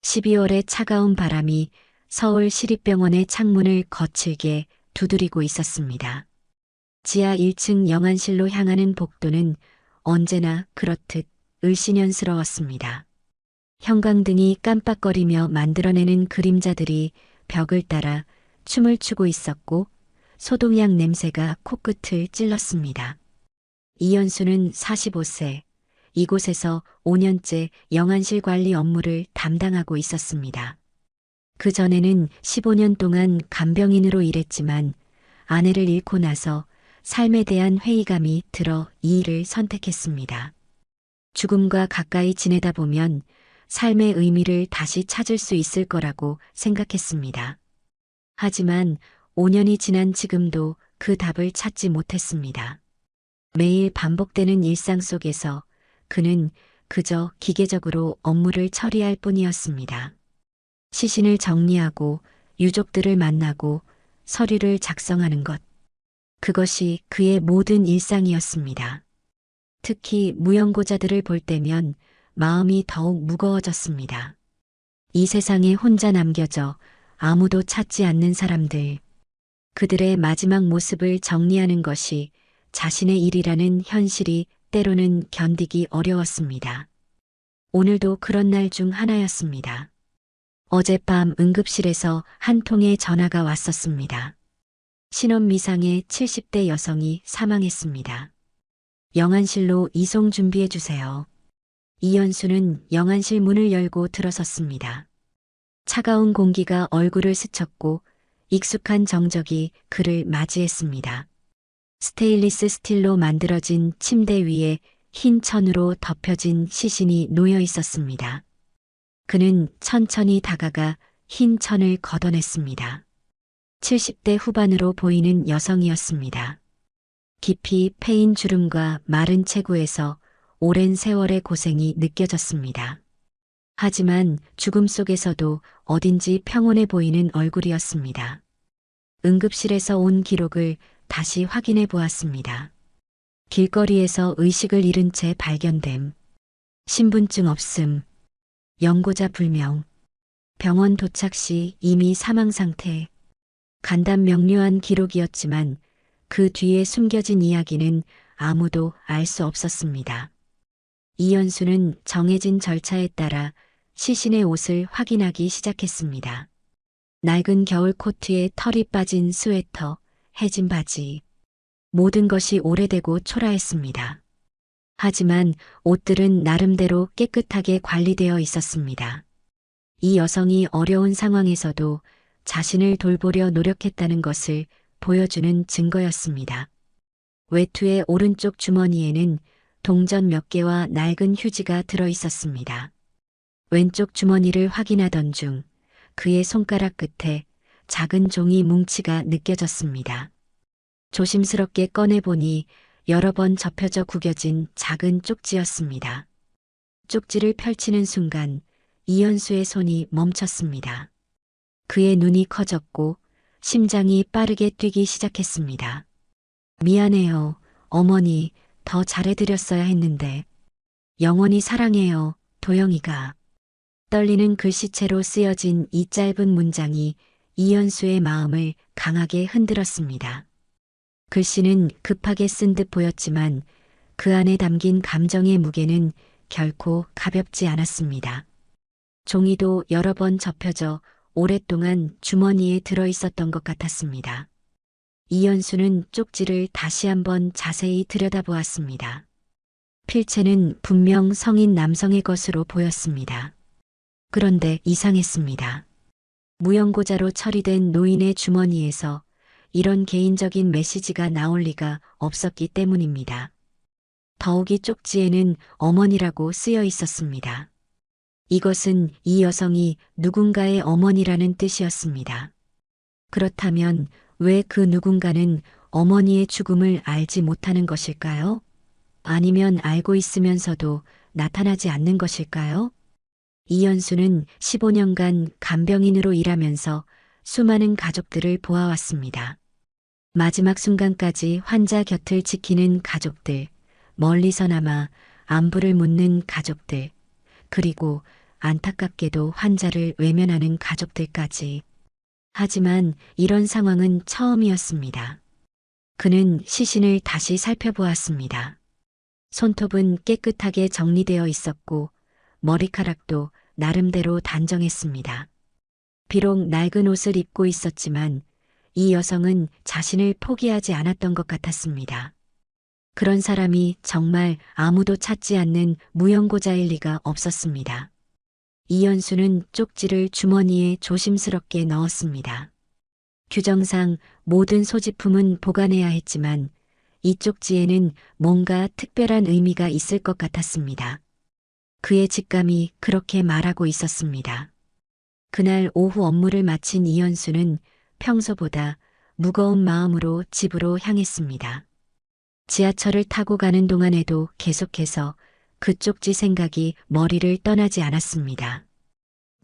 12월의 차가운 바람이 서울 시립병원의 창문을 거칠게 두드리고 있었습니다. 지하 1층 영안실로 향하는 복도는 언제나 그렇듯 을씨년스러웠습니다. 형광등이 깜빡거리며 만들어내는 그림자들이 벽을 따라 춤을 추고 있었고 소독약 냄새가 코끝을 찔렀습니다. 이연수는 45세, 이곳에서 5년째 영안실 관리 업무를 담당하고 있었습니다. 그 전에는 15년 동안 간병인으로 일했지만 아내를 잃고 나서 삶에 대한 회의감이 들어 이 일을 선택했습니다. 죽음과 가까이 지내다 보면 삶의 의미를 다시 찾을 수 있을 거라고 생각했습니다. 하지만 5년이 지난 지금도 그 답을 찾지 못했습니다. 매일 반복되는 일상 속에서 그는 그저 기계적으로 업무를 처리할 뿐이었습니다. 시신을 정리하고 유족들을 만나고 서류를 작성하는 것. 그것이 그의 모든 일상이었습니다. 특히 무연고자들을 볼 때면 마음이 더욱 무거워졌습니다. 이 세상에 혼자 남겨져 아무도 찾지 않는 사람들. 그들의 마지막 모습을 정리하는 것이 자신의 일이라는 현실이 때로는 견디기 어려웠습니다. 오늘도 그런 날 중 하나였습니다. 어젯밤 응급실에서 한 통의 전화가 왔었습니다. 신원미상의 70대 여성이 사망했습니다. 영안실로 이송 준비해 주세요. 이연수는 영안실 문을 열고 들어섰습니다. 차가운 공기가 얼굴을 스쳤고 익숙한 정적이 그를 맞이했습니다. 스테인리스 스틸로 만들어진 침대 위에 흰 천으로 덮여진 시신이 놓여 있었습니다. 그는 천천히 다가가 흰 천을 걷어냈습니다. 70대 후반으로 보이는 여성이었습니다. 깊이 패인 주름과 마른 체구에서 오랜 세월의 고생이 느껴졌습니다. 하지만 죽음 속에서도 어딘지 평온해 보이는 얼굴이었습니다. 응급실에서 온 기록을 다시 확인해 보았습니다. 길거리에서 의식을 잃은 채 발견됨. 신분증 없음. 연고자 불명. 병원 도착 시 이미 사망 상태. 간단 명료한 기록이었지만 그 뒤에 숨겨진 이야기는 아무도 알 수 없었습니다. 이연수는 정해진 절차에 따라 시신의 옷을 확인하기 시작했습니다. 낡은 겨울 코트에 털이 빠진 스웨터, 해진 바지. 모든 것이 오래되고 초라했습니다. 하지만 옷들은 나름대로 깨끗하게 관리되어 있었습니다. 이 여성이 어려운 상황에서도 자신을 돌보려 노력했다는 것을 보여주는 증거였습니다. 외투의 오른쪽 주머니에는 동전 몇 개와 낡은 휴지가 들어 있었습니다. 왼쪽 주머니를 확인하던 중 그의 손가락 끝에 작은 종이 뭉치가 느껴졌습니다. 조심스럽게 꺼내보니 여러 번 접혀져 구겨진 작은 쪽지였습니다. 쪽지를 펼치는 순간 이연수의 손이 멈췄습니다. 그의 눈이 커졌고 심장이 빠르게 뛰기 시작했습니다. 미안해요, 어머니. 더 잘해드렸어야 했는데. 영원히 사랑해요, 도영이가. 떨리는 글씨체로 쓰여진 이 짧은 문장이 이연수의 마음을 강하게 흔들었습니다. 글씨는 급하게 쓴 듯 보였지만 그 안에 담긴 감정의 무게는 결코 가볍지 않았습니다. 종이도 여러 번 접혀져 오랫동안 주머니에 들어 있었던 것 같았습니다. 이연수는 쪽지를 다시 한번 자세히 들여다보았습니다. 필체는 분명 성인 남성의 것으로 보였습니다. 그런데 이상했습니다. 무연고자로 처리된 노인의 주머니에서 이런 개인적인 메시지가 나올 리가 없었기 때문입니다. 더욱이 쪽지에는 어머니라고 쓰여 있었습니다. 이것은 이 여성이 누군가의 어머니라는 뜻이었습니다. 그렇다면 왜 그 누군가는 어머니의 죽음을 알지 못하는 것일까요? 아니면 알고 있으면서도 나타나지 않는 것일까요? 이연수는 15년간 간병인으로 일하면서 수많은 가족들을 보아왔습니다. 마지막 순간까지 환자 곁을 지키는 가족들, 멀리서나마 안부를 묻는 가족들, 그리고 안타깝게도 환자를 외면하는 가족들까지. 하지만 이런 상황은 처음이었습니다. 그는 시신을 다시 살펴보았습니다. 손톱은 깨끗하게 정리되어 있었고 머리카락도 나름대로 단정했습니다. 비록 낡은 옷을 입고 있었지만 이 여성은 자신을 포기하지 않았던 것 같았습니다. 그런 사람이 정말 아무도 찾지 않는 무용고자일 리가 없었습니다. 이현수는 쪽지를 주머니에 조심스럽게 넣었습니다. 규정상 모든 소지품은 보관해야 했지만 이 쪽지에는 뭔가 특별한 의미가 있을 것 같았습니다. 그의 직감이 그렇게 말하고 있었습니다. 그날 오후 업무를 마친 이현수는 평소보다 무거운 마음으로 집으로 향했습니다. 지하철을 타고 가는 동안에도 계속해서 그 쪽지 생각이 머리를 떠나지 않았습니다.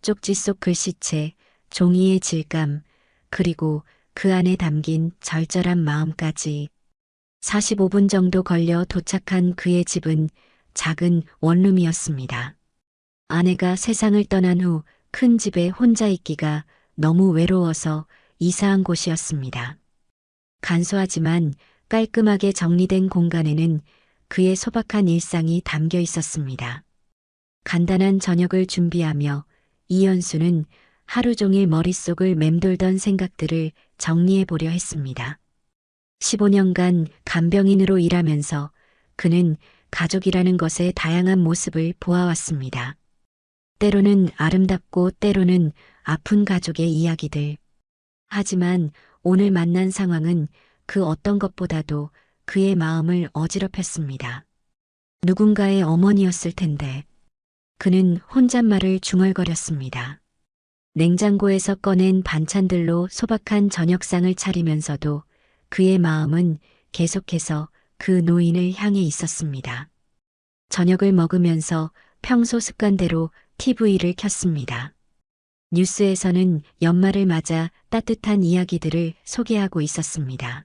쪽지 속 글씨체, 종이의 질감, 그리고 그 안에 담긴 절절한 마음까지. 45분 정도 걸려 도착한 그의 집은 작은 원룸이었습니다. 아내가 세상을 떠난 후 큰 집에 혼자 있기가 너무 외로워서 이사한 곳이었습니다. 간소하지만 깔끔하게 정리된 공간에는 그의 소박한 일상이 담겨 있었습니다. 간단한 저녁을 준비하며 이현수는 하루 종일 머릿속을 맴돌던 생각들을 정리해 보려 했습니다. 15년간 간병인으로 일하면서 그는 가족이라는 것의 다양한 모습을 보아왔습니다. 때로는 아름답고 때로는 아픈 가족의 이야기들. 하지만 오늘 만난 상황은 그 어떤 것보다도 그의 마음을 어지럽혔습니다. 누군가의 어머니였을 텐데. 그는 혼잣말을 중얼거렸습니다. 냉장고에서 꺼낸 반찬들로 소박한 저녁상을 차리면서도 그의 마음은 계속해서 그 노인을 향해 있었습니다. 저녁을 먹으면서 평소 습관대로 TV를 켰습니다. 뉴스에서는 연말을 맞아 따뜻한 이야기들을 소개하고 있었습니다.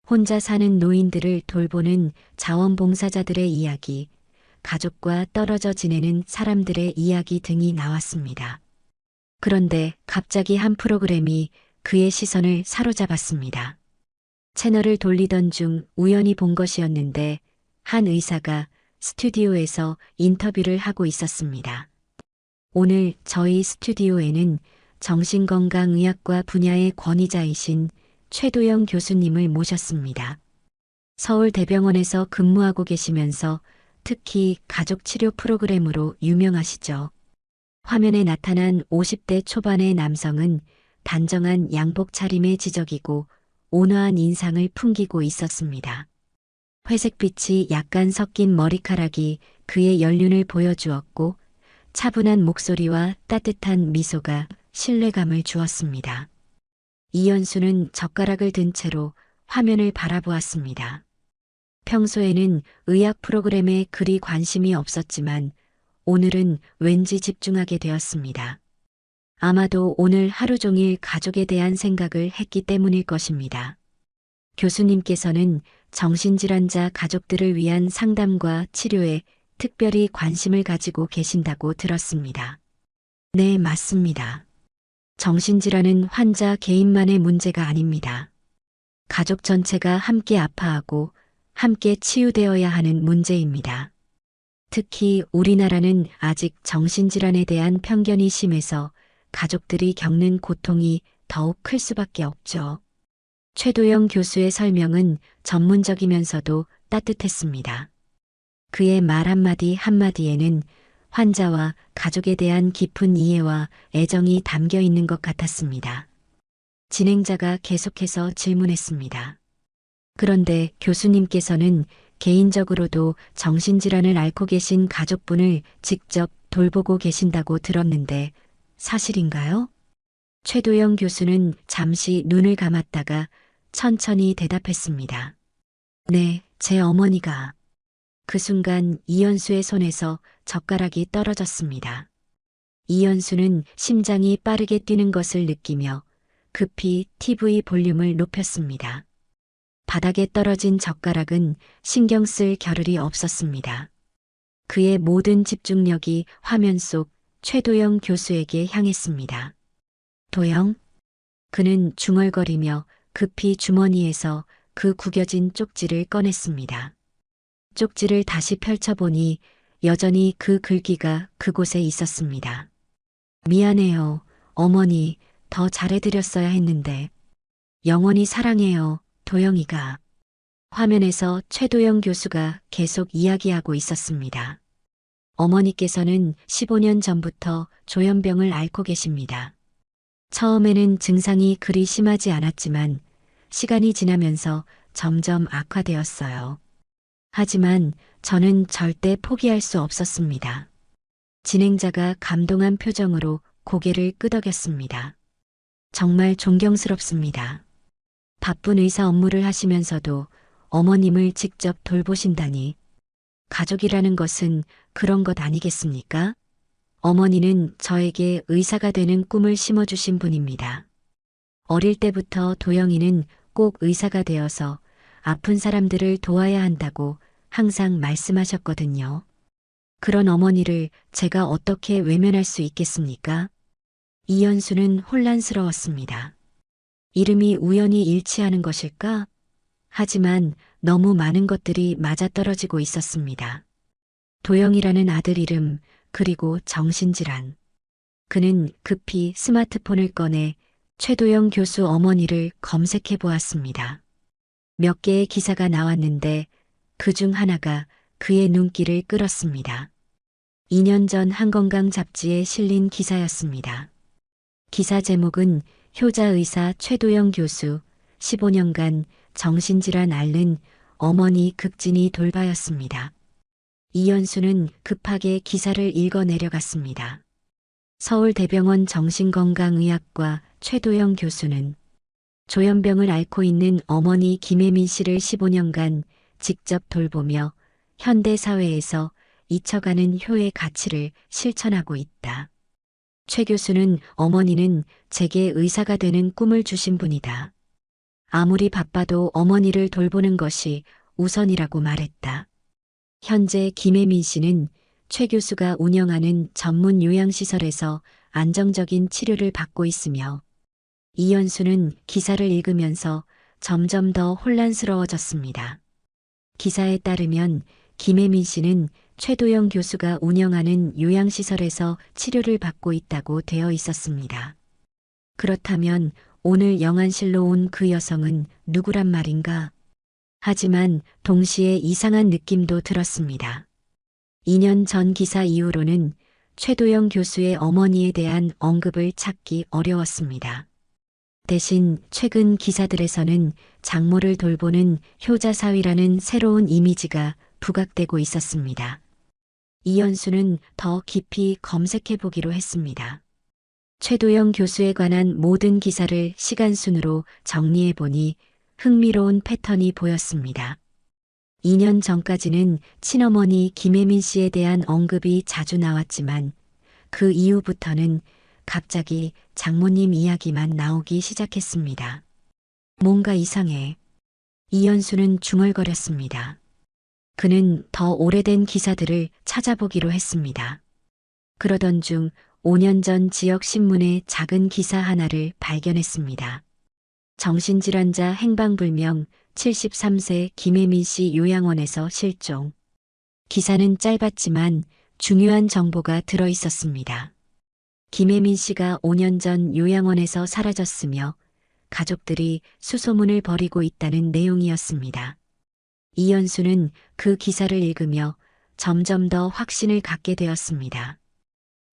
혼자 사는 노인들을 돌보는 자원봉사자들의 이야기, 가족과 떨어져 지내는 사람들의 이야기 등이 나왔습니다. 그런데 갑자기 한 프로그램이 그의 시선을 사로잡았습니다. 채널을 돌리던 중 우연히 본 것이었는데 한 의사가 스튜디오에서 인터뷰를 하고 있었습니다. 오늘 저희 스튜디오에는 정신건강의학과 분야의 권위자이신 최도영 교수님을 모셨습니다. 서울대병원에서 근무하고 계시면서 특히 가족치료 프로그램으로 유명하시죠. 화면에 나타난 50대 초반의 남성은 단정한 양복 차림의 지적이고 온화한 인상을 풍기고 있었습니다. 회색빛이 약간 섞인 머리카락이 그의 연륜을 보여주었고 차분한 목소리와 따뜻한 미소가 신뢰감을 주었습니다. 이현수는 젓가락을 든 채로 화면을 바라보았습니다. 평소에는 의학 프로그램에 그리 관심이 없었지만 오늘은 왠지 집중하게 되었습니다. 아마도 오늘 하루 종일 가족에 대한 생각을 했기 때문일 것입니다. 교수님께서는 정신질환자 가족들을 위한 상담과 치료에 특별히 관심을 가지고 계신다고 들었습니다. 네, 맞습니다. 정신질환은 환자 개인만의 문제가 아닙니다. 가족 전체가 함께 아파하고 함께 치유되어야 하는 문제입니다. 특히 우리나라는 아직 정신질환에 대한 편견이 심해서 가족들이 겪는 고통이 더욱 클 수밖에 없죠. 최도영 교수의 설명은 전문적이면서도 따뜻했습니다. 그의 말 한마디 한마디에는 환자와 가족에 대한 깊은 이해와 애정이 담겨 있는 것 같았습니다. 진행자가 계속해서 질문했습니다. 그런데 교수님께서는 개인적으로도 정신질환을 앓고 계신 가족분을 직접 돌보고 계신다고 들었는데 사실인가요? 최도영 교수는 잠시 눈을 감았다가 천천히 대답했습니다. 네, 제 어머니가. 그 순간 이현수의 손에서 젓가락이 떨어졌습니다. 이현수는 심장이 빠르게 뛰는 것을 느끼며 급히 TV 볼륨을 높였습니다. 바닥에 떨어진 젓가락은 신경 쓸 겨를이 없었습니다. 그의 모든 집중력이 화면 속 최도영 교수에게 향했습니다. 도영? 그는 중얼거리며 급히 주머니에서 그 구겨진 쪽지를 꺼냈습니다. 쪽지를 다시 펼쳐보니 여전히 그 글귀가 그곳에 있었습니다. 미안해요, 어머니, 더 잘해드렸어야 했는데. 영원히 사랑해요, 도영이가. 화면에서 최도영 교수가 계속 이야기하고 있었습니다. 어머니께서는 15년 전부터 조현병을 앓고 계십니다. 처음에는 증상이 그리 심하지 않았지만 시간이 지나면서 점점 악화되었어요. 하지만 저는 절대 포기할 수 없었습니다. 진행자가 감동한 표정으로 고개를 끄덕였습니다. 정말 존경스럽습니다. 바쁜 의사 업무를 하시면서도 어머님을 직접 돌보신다니. 가족이라는 것은 그런 것 아니겠습니까? 어머니는 저에게 의사가 되는 꿈을 심어주신 분입니다. 어릴 때부터 도영이는 꼭 의사가 되어서 아픈 사람들을 도와야 한다고 항상 말씀하셨거든요. 그런 어머니를 제가 어떻게 외면할 수 있겠습니까? 이현수는 혼란스러웠습니다. 이름이 우연히 일치하는 것일까? 하지만 너무 많은 것들이 맞아떨어지고 있었습니다. 도영이라는 아들 이름, 그리고 정신질환. 그는 급히 스마트폰을 꺼내 최도영 교수 어머니를 검색해 보았습니다. 몇 개의 기사가 나왔는데 그중 하나가 그의 눈길을 끌었습니다. 2년 전 한건강 잡지에 실린 기사였습니다. 기사 제목은 효자의사 최도영 교수 15년간 정신질환 앓는 어머니 극진히 돌봐였습니다. 이현수는 급하게 기사를 읽어 내려갔습니다. 서울대병원 정신건강의학과 최도영 교수는 조현병을 앓고 있는 어머니 김혜민 씨를 15년간 직접 돌보며 현대 사회에서 잊혀가는 효의 가치를 실천하고 있다. 최 교수는 어머니는 제게 의사가 되는 꿈을 주신 분이다. 아무리 바빠도 어머니를 돌보는 것이 우선이라고 말했다. 현재 김혜민 씨는 최 교수가 운영하는 전문 요양시설에서 안정적인 치료를 받고 있으며 이현수는 기사를 읽으면서 점점 더 혼란스러워졌습니다. 기사에 따르면 김혜민 씨는 최도영 교수가 운영하는 요양시설에서 치료를 받고 있다고 되어 있었습니다. 그렇다면 오늘 영안실로 온 그 여성은 누구란 말인가? 하지만 동시에 이상한 느낌도 들었습니다. 2년 전 기사 이후로는 최도영 교수의 어머니에 대한 언급을 찾기 어려웠습니다. 대신 최근 기사들에서는 장모를 돌보는 효자사위라는 새로운 이미지가 부각되고 있었습니다. 이현수는 더 깊이 검색해 보기로 했습니다. 최도영 교수에 관한 모든 기사를 시간순으로 정리해 보니 흥미로운 패턴이 보였습니다. 2년 전까지는 친어머니 김혜민 씨에 대한 언급이 자주 나왔지만 그 이후부터는 갑자기 장모님 이야기만 나오기 시작했습니다. 뭔가 이상해. 이현수는 중얼거렸습니다. 그는 더 오래된 기사들을 찾아보기로 했습니다. 그러던 중 5년 전 지역신문의 작은 기사 하나를 발견했습니다. 정신질환자 행방불명 73세 김혜민 씨 요양원에서 실종. 기사는 짧았지만 중요한 정보가 들어 있었습니다. 김혜민 씨가 5년 전 요양원에서 사라졌으며 가족들이 수소문을 벌이고 있다는 내용이었습니다. 이현수는 그 기사를 읽으며 점점 더 확신을 갖게 되었습니다.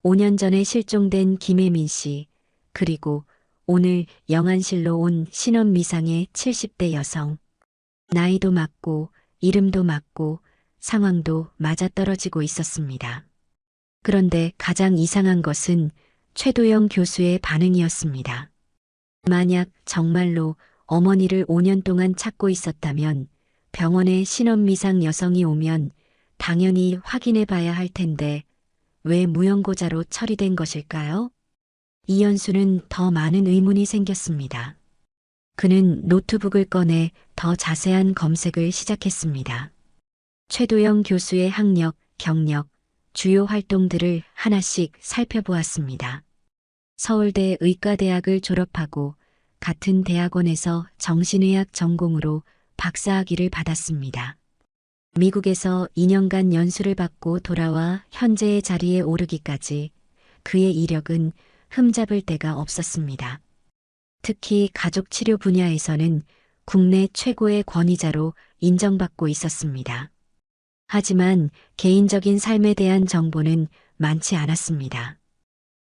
5년 전에 실종된 김혜민 씨, 그리고 오늘 영안실로 온 신원미상의 70대 여성. 나이도 맞고 이름도 맞고 상황도 맞아떨어지고 있었습니다. 그런데 가장 이상한 것은 최도영 교수의 반응이었습니다. 만약 정말로 어머니를 5년 동안 찾고 있었다면 병원에 신원미상 여성이 오면 당연히 확인해 봐야 할 텐데 왜 무연고자로 처리된 것일까요? 이현수는 더 많은 의문이 생겼습니다. 그는 노트북을 꺼내 더 자세한 검색을 시작했습니다. 최도영 교수의 학력, 경력, 주요 활동들을 하나씩 살펴보았습니다. 서울대 의과대학을 졸업하고 같은 대학원에서 정신의학 전공으로 박사학위를 받았습니다. 미국에서 2년간 연수를 받고 돌아와 현재의 자리에 오르기까지 그의 이력은 흠잡을 데가 없었습니다. 특히 가족 치료 분야에서는 국내 최고의 권위자로 인정받고 있었습니다. 하지만 개인적인 삶에 대한 정보는 많지 않았습니다.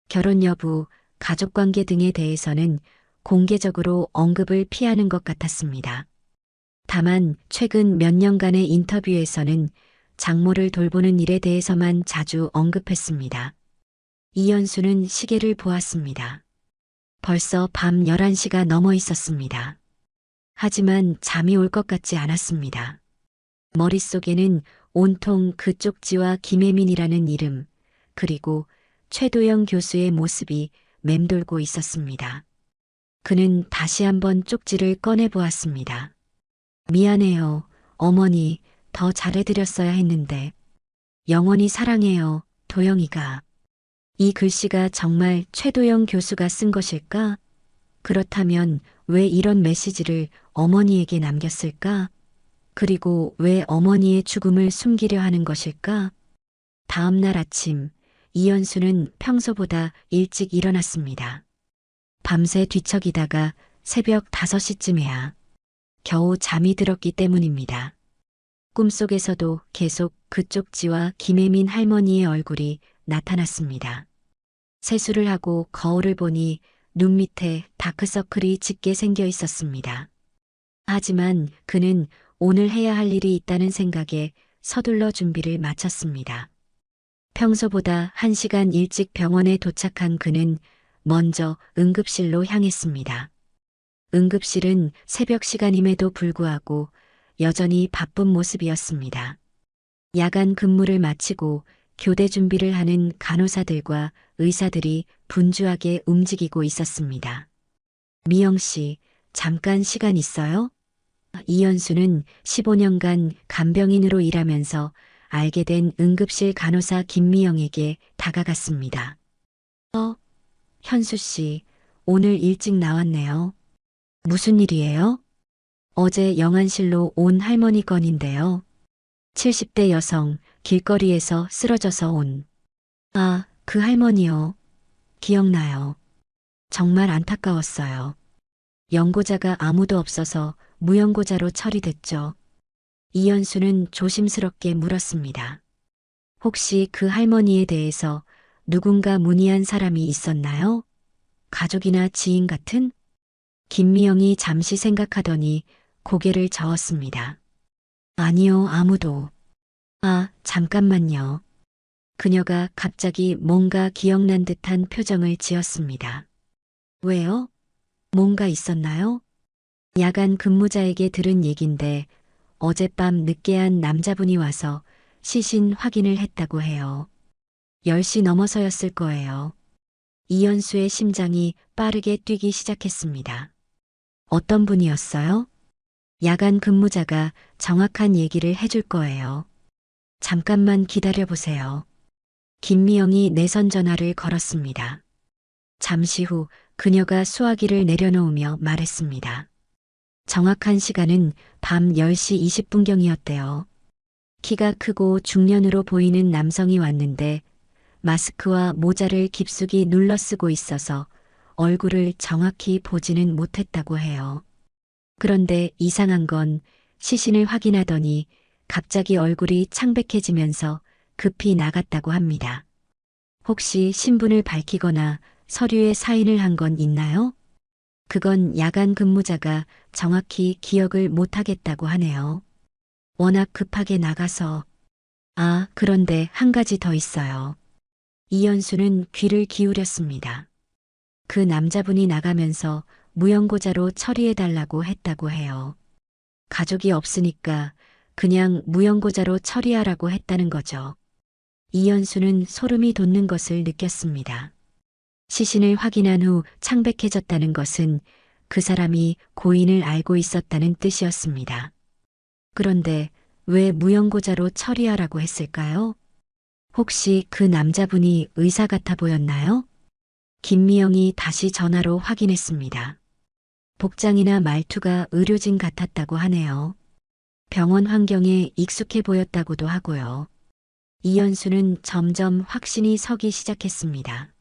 결혼 여부, 가족관계 등에 대해서는 공개적으로 언급을 피하는 것 같았습니다. 다만 최근 몇 년간의 인터뷰에서는 장모를 돌보는 일에 대해서만 자주 언급했습니다. 이현수는 시계를 보았습니다. 벌써 밤 11시가 넘어 있었습니다. 하지만 잠이 올 것 같지 않았습니다. 머릿속에는 온통 그 쪽지와 김혜민이라는 이름, 그리고 최도영 교수의 모습이 맴돌고 있었습니다. 그는 다시 한번 쪽지를 꺼내보았습니다. 미안해요, 어머니, 더 잘해드렸어야 했는데. 영원히 사랑해요, 도영이가. 이 글씨가 정말 최도영 교수가 쓴 것일까? 그렇다면 왜 이런 메시지를 어머니에게 남겼을까? 그리고 왜 어머니의 죽음을 숨기려 하는 것일까? 다음 날 아침, 이현수는 평소보다 일찍 일어났습니다. 밤새 뒤척이다가 새벽 5시쯤에야 겨우 잠이 들었기 때문입니다. 꿈속에서도 계속 그 쪽지와 김혜민 할머니의 얼굴이 나타났습니다. 세수를 하고 거울을 보니 눈 밑에 다크서클이 짙게 생겨 있었습니다. 하지만 그는 오늘 해야 할 일이 있다는 생각에 서둘러 준비를 마쳤습니다. 평소보다 1시간 일찍 병원에 도착한 그는 먼저 응급실로 향했습니다. 응급실은 새벽 시간임에도 불구하고 여전히 바쁜 모습이었습니다. 야간 근무를 마치고 교대 준비를 하는 간호사들과 의사들이 분주하게 움직이고 있었습니다. 미영 씨, 잠깐 시간 있어요? 이현수는 15년간 간병인으로 일하면서 알게 된 응급실 간호사 김미영에게 다가갔습니다. 현수 씨, 오늘 일찍 나왔네요. 무슨 일이에요? 어제 영안실로 온 할머니 건인데요. 70대 여성, 길거리에서 쓰러져서 온. 아, 그 할머니요. 기억나요. 정말 안타까웠어요. 연고자가 아무도 없어서 무연고자로 처리됐죠. 이현수는 조심스럽게 물었습니다. 혹시 그 할머니에 대해서 누군가 문의한 사람이 있었나요? 가족이나 지인 같은? 김미영이 잠시 생각하더니 고개를 저었습니다. 아니요, 아무도. 아, 잠깐만요. 그녀가 갑자기 뭔가 기억난 듯한 표정을 지었습니다. 왜요? 뭔가 있었나요? 야간 근무자에게 들은 얘긴데 어젯밤 늦게한 남자분이 와서 시신 확인을 했다고 해요. 10시 넘어서였을 거예요. 이현수의 심장이 빠르게 뛰기 시작했습니다. 어떤 분이었어요? 야간 근무자가 정확한 얘기를 해줄 거예요. 잠깐만 기다려보세요. 김미영이 내선 전화를 걸었습니다. 잠시 후 그녀가 수화기를 내려놓으며 말했습니다. 정확한 시간은 밤 10시 20분경이었대요. 키가 크고 중년으로 보이는 남성이 왔는데 마스크와 모자를 깊숙이 눌러 쓰고 있어서 얼굴을 정확히 보지는 못했다고 해요. 그런데 이상한 건 시신을 확인하더니 갑자기 얼굴이 창백해지면서 급히 나갔다고 합니다. 혹시 신분을 밝히거나 서류에 사인을 한 건 있나요? 그건 야간 근무자가 정확히 기억을 못하겠다고 하네요. 워낙 급하게 나가서. 아, 그런데 한 가지 더 있어요. 이현수는 귀를 기울였습니다. 그 남자분이 나가면서 무연고자로 처리해달라고 했다고 해요. 가족이 없으니까 그냥 무연고자로 처리하라고 했다는 거죠. 이현수는 소름이 돋는 것을 느꼈습니다. 시신을 확인한 후 창백해졌다는 것은 그 사람이 고인을 알고 있었다는 뜻이었습니다. 그런데 왜 무연고자로 처리하라고 했을까요? 혹시 그 남자분이 의사 같아 보였나요? 김미영이 다시 전화로 확인했습니다. 복장이나 말투가 의료진 같았다고 하네요. 병원 환경에 익숙해 보였다고도 하고요. 이현수는 점점 확신이 서기 시작했습니다.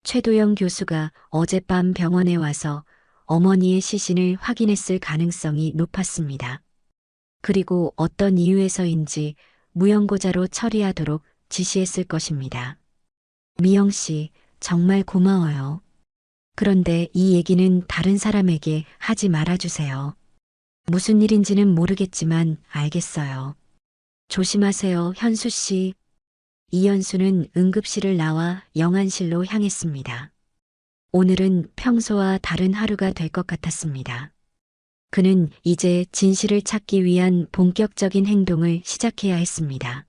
최도영 교수가 어젯밤 병원에 와서 어머니의 시신을 확인했을 가능성이 높았습니다. 그리고 어떤 이유에서인지 무연고자로 처리하도록 지시했을 것입니다. 미영 씨, 정말 고마워요. 그런데 이 얘기는 다른 사람에게 하지 말아주세요. 무슨 일인지는 모르겠지만 알겠어요. 조심하세요, 현수 씨. 이현수는 응급실을 나와 영안실로 향했습니다. 오늘은 평소와 다른 하루가 될 것 같았습니다. 그는 이제 진실을 찾기 위한 본격적인 행동을 시작해야 했습니다.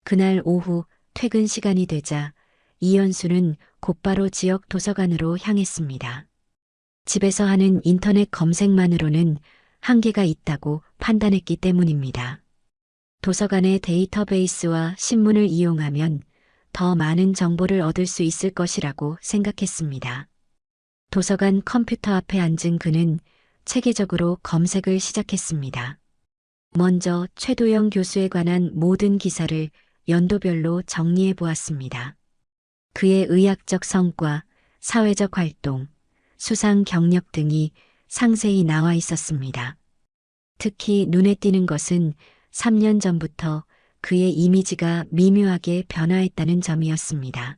그날 오후 퇴근 시간이 되자 이현수는 곧바로 지역 도서관으로 향했습니다. 집에서 하는 인터넷 검색만으로는 한계가 있다고 판단했기 때문입니다. 도서관의 데이터베이스와 신문을 이용하면 더 많은 정보를 얻을 수 있을 것이라고 생각했습니다. 도서관 컴퓨터 앞에 앉은 그는 체계적으로 검색을 시작했습니다. 먼저 최도영 교수에 관한 모든 기사를 연도별로 정리해 보았습니다. 그의 의학적 성과, 사회적 활동, 수상 경력 등이 상세히 나와 있었습니다. 특히 눈에 띄는 것은 3년 전부터 그의 이미지가 미묘하게 변화했다는 점이었습니다.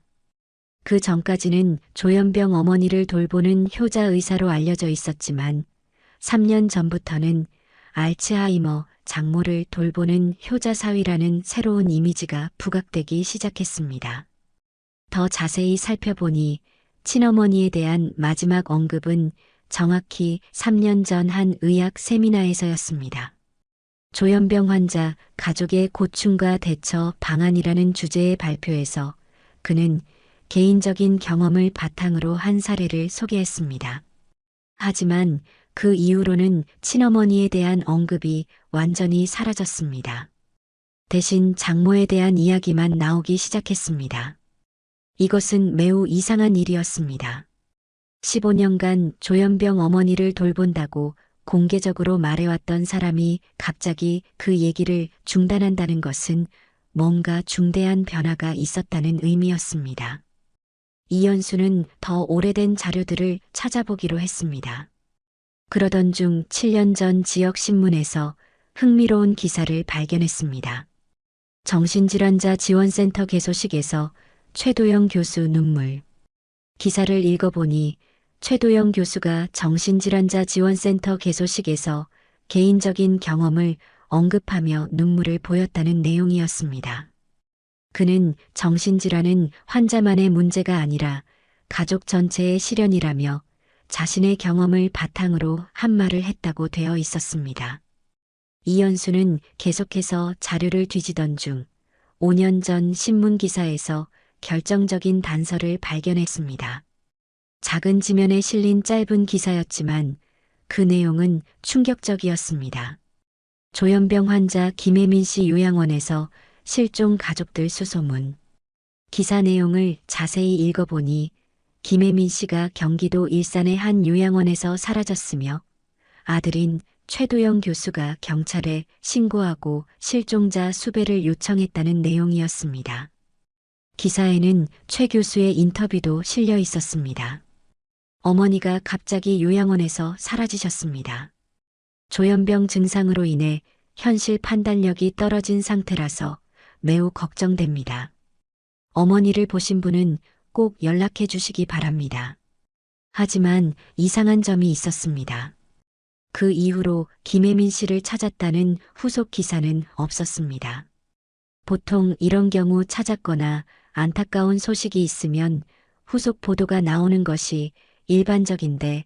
그 전까지는 조현병 어머니를 돌보는 효자 의사로 알려져 있었지만 3년 전부터는 알츠하이머 장모를 돌보는 효자사위라는 새로운 이미지가 부각되기 시작했습니다. 더 자세히 살펴보니 친어머니에 대한 마지막 언급은 정확히 3년 전 한 의학 세미나에서였습니다. 조현병 환자 가족의 고충과 대처 방안이라는 주제의 발표에서 그는 개인적인 경험을 바탕으로 한 사례를 소개했습니다. 하지만 그 이후로는 친어머니에 대한 언급이 완전히 사라졌습니다. 대신 장모에 대한 이야기만 나오기 시작했습니다. 이것은 매우 이상한 일이었습니다. 15년간 조현병 어머니를 돌본다고 공개적으로 말해왔던 사람이 갑자기 그 얘기를 중단한다는 것은 뭔가 중대한 변화가 있었다는 의미였습니다. 이현수는 더 오래된 자료들을 찾아보기로 했습니다. 그러던 중 7년 전 지역신문에서 흥미로운 기사를 발견했습니다. 정신질환자 지원센터 개소식에서 최도영 교수 눈물. 기사를 읽어보니 최도영 교수가 정신질환자 지원센터 개소식에서 개인적인 경험을 언급하며 눈물을 보였다는 내용이었습니다. 그는 정신질환은 환자만의 문제가 아니라 가족 전체의 시련이라며 자신의 경험을 바탕으로 한 말을 했다고 되어 있었습니다. 이현수는 계속해서 자료를 뒤지던 중 5년 전 신문 기사에서 결정적인 단서를 발견했습니다. 작은 지면에 실린 짧은 기사였지만 그 내용은 충격적이었습니다. 조현병 환자 김혜민 씨 요양원에서 실종 가족들 수소문. 기사 내용을 자세히 읽어보니 김혜민 씨가 경기도 일산의 한 요양원에서 사라졌으며 아들인 최도영 교수가 경찰에 신고하고 실종자 수배를 요청했다는 내용이었습니다. 기사에는 최 교수의 인터뷰도 실려 있었습니다. 어머니가 갑자기 요양원에서 사라지셨습니다. 조현병 증상으로 인해 현실 판단력이 떨어진 상태라서 매우 걱정됩니다. 어머니를 보신 분은 꼭 연락해 주시기 바랍니다. 하지만 이상한 점이 있었습니다. 그 이후로 김혜민 씨를 찾았다는 후속 기사는 없었습니다. 보통 이런 경우 찾았거나 안타까운 소식이 있으면 후속 보도가 나오는 것이 일반적인데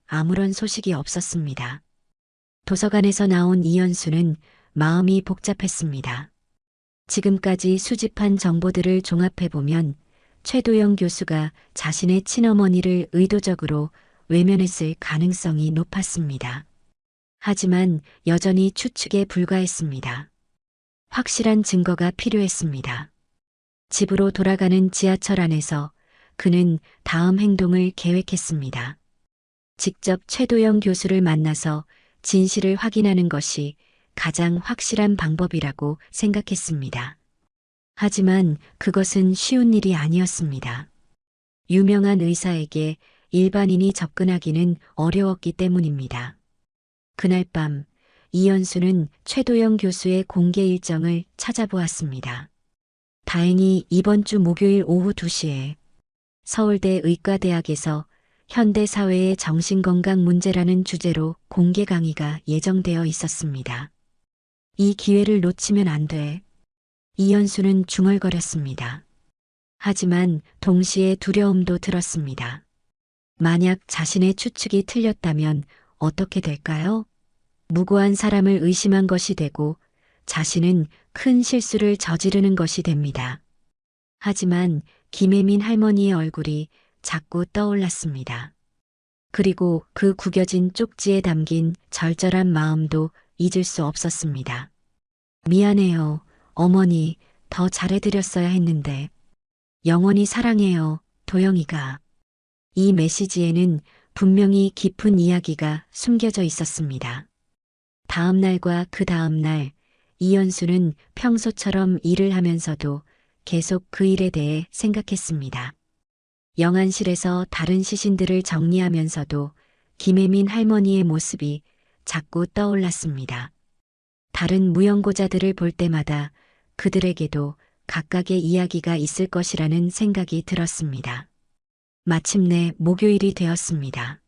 아무런 소식이 없었습니다. 도서관에서 나온 이현수는 마음이 복잡했습니다. 지금까지 수집한 정보들을 종합해보면 최도영 교수가 자신의 친어머니를 의도적으로 외면했을 가능성이 높았습니다. 하지만 여전히 추측에 불과했습니다. 확실한 증거가 필요했습니다. 집으로 돌아가는 지하철 안에서 그는 다음 행동을 계획했습니다. 직접 최도영 교수를 만나서 진실을 확인하는 것이 가장 확실한 방법이라고 생각했습니다. 하지만 그것은 쉬운 일이 아니었습니다. 유명한 의사에게 일반인이 접근하기는 어려웠기 때문입니다. 그날 밤 이현수는 최도영 교수의 공개 일정을 찾아보았습니다. 다행히 이번 주 목요일 오후 2시에 서울대 의과대학에서 현대사회의 정신건강 문제라는 주제로 공개 강의가 예정되어 있었습니다. 이 기회를 놓치면 안 돼. 이현수는 중얼거렸습니다. 하지만 동시에 두려움도 들었습니다. 만약 자신의 추측이 틀렸다면 어떻게 될까요? 무고한 사람을 의심한 것이 되고 자신은 큰 실수를 저지르는 것이 됩니다. 하지만 김혜민 할머니의 얼굴이 자꾸 떠올랐습니다. 그리고 그 구겨진 쪽지에 담긴 절절한 마음도 잊을 수 없었습니다. 미안해요, 어머니, 더 잘해드렸어야 했는데. 영원히 사랑해요, 도영이가. 이 메시지에는 분명히 깊은 이야기가 숨겨져 있었습니다. 다음 날과 그 다음 날, 이현수는 평소처럼 일을 하면서도 계속 그 일에 대해 생각했습니다. 영안실에서 다른 시신들을 정리하면서도 김혜민 할머니의 모습이 자꾸 떠올랐습니다. 다른 무연고자들을 볼 때마다 그들에게도 각각의 이야기가 있을 것이라는 생각이 들었습니다. 마침내 목요일이 되었습니다.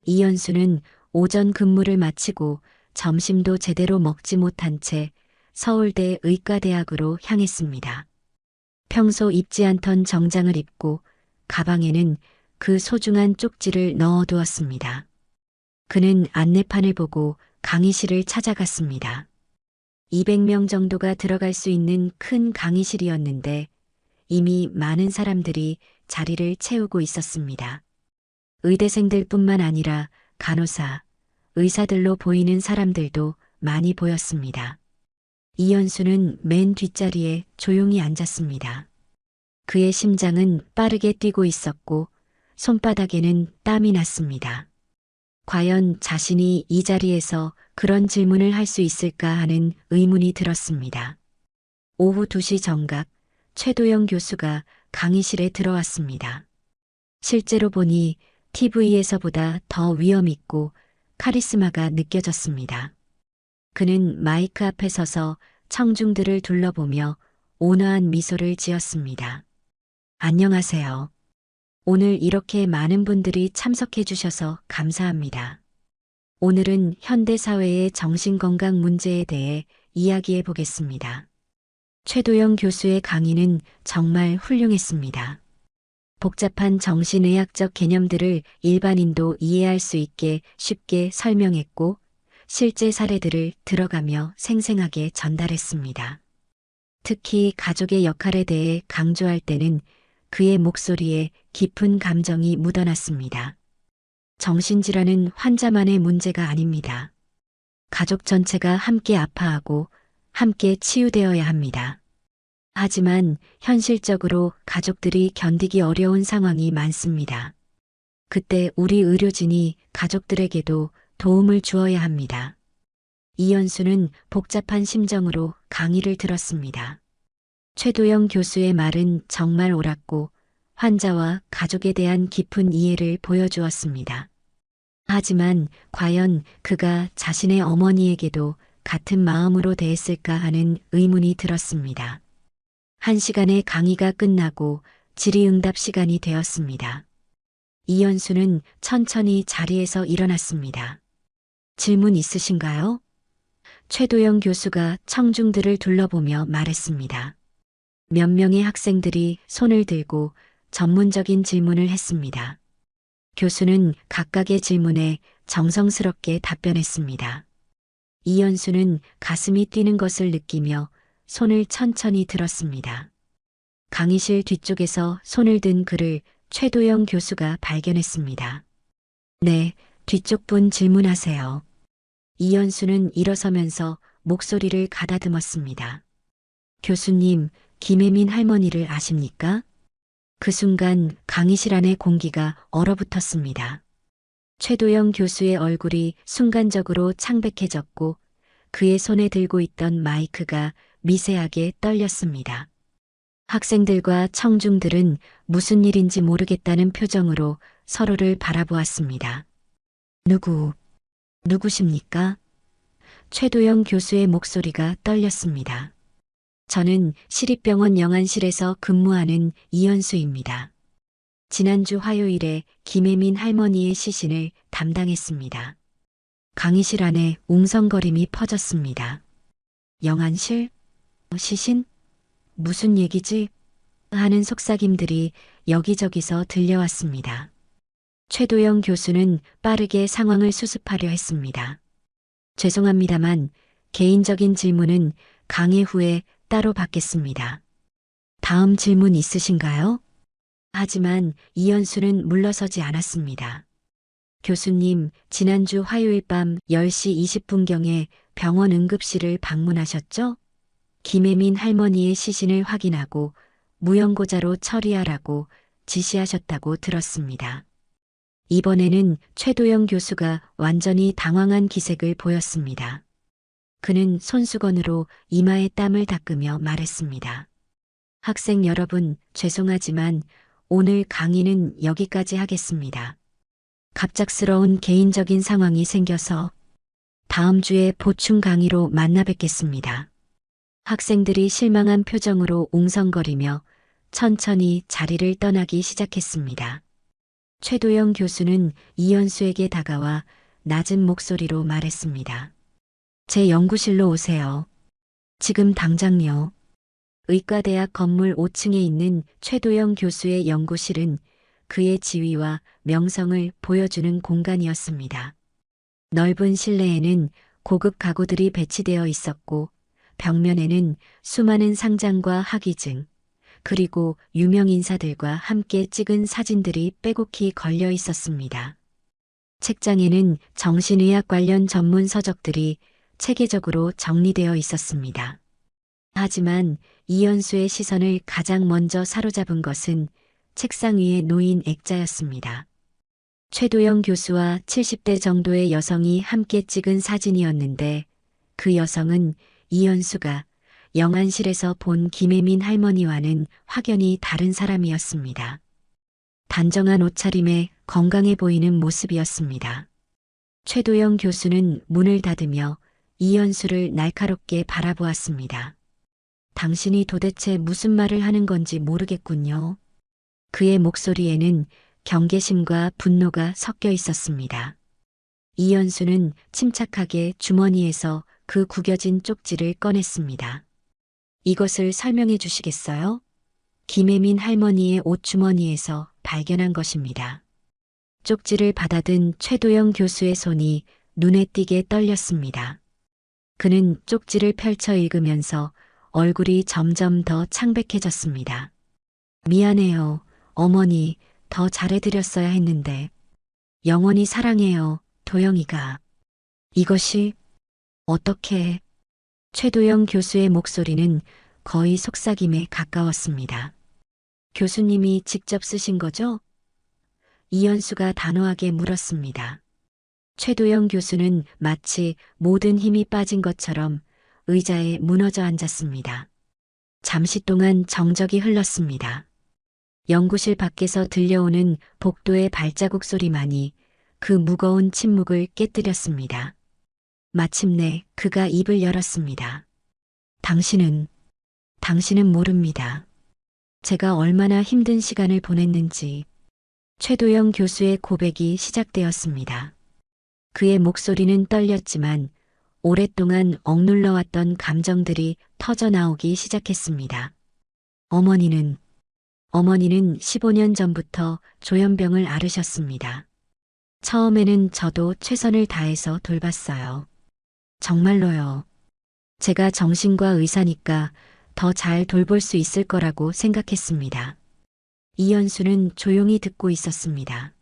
이현수는 오전 근무를 마치고 점심도 제대로 먹지 못한 채 서울대 의과대학으로 향했습니다. 평소 입지 않던 정장을 입고 가방에는 그 소중한 쪽지를 넣어두었습니다. 그는 안내판을 보고 강의실을 찾아갔습니다. 200명 정도가 들어갈 수 있는 큰 강의실이었는데 이미 많은 사람들이 자리를 채우고 있었습니다. 의대생들뿐만 아니라 간호사, 의사들로 보이는 사람들도 많이 보였습니다. 이현수는 맨 뒷자리에 조용히 앉았습니다. 그의 심장은 빠르게 뛰고 있었고 손바닥에는 땀이 났습니다. 과연 자신이 이 자리에서 그런 질문을 할 수 있을까 하는 의문이 들었습니다. 오후 2시 정각 최도영 교수가 강의실에 들어왔습니다. 실제로 보니 TV에서보다 더 위험 있고 카리스마가 느껴졌습니다. 그는 마이크 앞에 서서 청중들을 둘러보며 온화한 미소를 지었습니다. 안녕하세요. 오늘 이렇게 많은 분들이 참석해 주셔서 감사합니다. 오늘은 현대사회의 정신건강 문제에 대해 이야기해 보겠습니다. 최도영 교수의 강의는 정말 훌륭했습니다. 복잡한 정신의학적 개념들을 일반인도 이해할 수 있게 쉽게 설명했고 실제 사례들을 들어가며 생생하게 전달했습니다. 특히 가족의 역할에 대해 강조할 때는 그의 목소리에 깊은 감정이 묻어났습니다. 정신질환은 환자만의 문제가 아닙니다. 가족 전체가 함께 아파하고 함께 치유되어야 합니다. 하지만 현실적으로 가족들이 견디기 어려운 상황이 많습니다. 그때 우리 의료진이 가족들에게도 도움을 주어야 합니다. 이현수는 복잡한 심정으로 강의를 들었습니다. 최도영 교수의 말은 정말 옳았고 환자와 가족에 대한 깊은 이해를 보여주었습니다. 하지만 과연 그가 자신의 어머니에게도 같은 마음으로 대했을까 하는 의문이 들었습니다. 1시간의 강의가 끝나고 질의응답 시간이 되었습니다. 이현수는 천천히 자리에서 일어났습니다. 질문 있으신가요? 최도영 교수가 청중들을 둘러보며 말했습니다. 몇 명의 학생들이 손을 들고 전문적인 질문을 했습니다. 교수는 각각의 질문에 정성스럽게 답변했습니다. 이현수는 가슴이 뛰는 것을 느끼며 손을 천천히 들었습니다. 강의실 뒤쪽에서 손을 든 그를 최도영 교수가 발견했습니다. 네, 뒤쪽 분 질문하세요. 이현수는 일어서면서 목소리를 가다듬었습니다. 교수님, 김혜민 할머니를 아십니까? 그 순간 강의실 안의 공기가 얼어붙었습니다. 최도영 교수의 얼굴이 순간적으로 창백해졌고 그의 손에 들고 있던 마이크가 미세하게 떨렸습니다. 학생들과 청중들은 무슨 일인지 모르겠다는 표정으로 서로를 바라보았습니다. 누구십니까? 최도영 교수의 목소리가 떨렸습니다. 저는 시립병원 영안실에서 근무하는 이현수입니다. 지난주 화요일에 김혜민 할머니의 시신을 담당했습니다. 강의실 안에 웅성거림이 퍼졌습니다. 영안실? 시신? 무슨 얘기지? 하는 속삭임들이 여기저기서 들려왔습니다. 최도영 교수는 빠르게 상황을 수습하려 했습니다. 죄송합니다만 개인적인 질문은 강의 후에 따로 받겠습니다. 다음 질문 있으신가요? 하지만 이현수는 물러서지 않았습니다. 교수님, 지난주 화요일 밤 10시 20분경에 병원 응급실을 방문하셨죠? 김혜민 할머니의 시신을 확인하고 무연고자로 처리하라고 지시하셨다고 들었습니다. 이번에는 최도영 교수가 완전히 당황한 기색을 보였습니다. 그는 손수건으로 이마에 땀을 닦으며 말했습니다. 학생 여러분, 죄송하지만 오늘 강의는 여기까지 하겠습니다. 갑작스러운 개인적인 상황이 생겨서 다음 주에 보충 강의로 만나 뵙겠습니다. 학생들이 실망한 표정으로 웅성거리며 천천히 자리를 떠나기 시작했습니다. 최도영 교수는 이현수에게 다가와 낮은 목소리로 말했습니다. 제 연구실로 오세요. 지금 당장요. 의과대학 건물 5층에 있는 최도영 교수의 연구실은 그의 지위와 명성을 보여주는 공간이었습니다. 넓은 실내에는 고급 가구들이 배치되어 있었고 벽면에는 수많은 상장과 학위증, 그리고 유명 인사들과 함께 찍은 사진들이 빼곡히 걸려 있었습니다. 책장에는 정신의학 관련 전문 서적들이 체계적으로 정리되어 있었습니다. 하지만 이현수의 시선을 가장 먼저 사로잡은 것은 책상 위에 놓인 액자였습니다. 최도영 교수와 70대 정도의 여성이 함께 찍은 사진이었는데 그 여성은 이현수가 영안실에서 본 김혜민 할머니와는 확연히 다른 사람이었습니다. 단정한 옷차림에 건강해 보이는 모습이었습니다. 최도영 교수는 문을 닫으며 이현수를 날카롭게 바라보았습니다. 당신이 도대체 무슨 말을 하는 건지 모르겠군요. 그의 목소리에는 경계심과 분노가 섞여 있었습니다. 이현수는 침착하게 주머니에서 그 구겨진 쪽지를 꺼냈습니다. 이것을 설명해 주시겠어요? 김혜민 할머니의 옷주머니에서 발견한 것입니다. 쪽지를 받아든 최도영 교수의 손이 눈에 띄게 떨렸습니다. 그는 쪽지를 펼쳐 읽으면서 얼굴이 점점 더 창백해졌습니다. 미안해요, 어머니. 더 잘해드렸어야 했는데. 영원히 사랑해요, 도영이가. 이것이 어떻게... 최도영 교수의 목소리는 거의 속삭임에 가까웠습니다. 교수님이 직접 쓰신 거죠? 이현수가 단호하게 물었습니다. 최도영 교수는 마치 모든 힘이 빠진 것처럼 의자에 무너져 앉았습니다. 잠시 동안 정적이 흘렀습니다. 연구실 밖에서 들려오는 복도의 발자국 소리만이 그 무거운 침묵을 깨뜨렸습니다. 마침내 그가 입을 열었습니다. 당신은 모릅니다. 제가 얼마나 힘든 시간을 보냈는지. 최도영 교수의 고백이 시작되었습니다. 그의 목소리는 떨렸지만 오랫동안 억눌러왔던 감정들이 터져나오기 시작했습니다. 어머니는 15년 전부터 조현병을 앓으셨습니다. 처음에는 저도 최선을 다해서 돌봤어요. 정말로요. 제가 정신과 의사니까 더 잘 돌볼 수 있을 거라고 생각했습니다. 이현수는 조용히 듣고 있었습니다.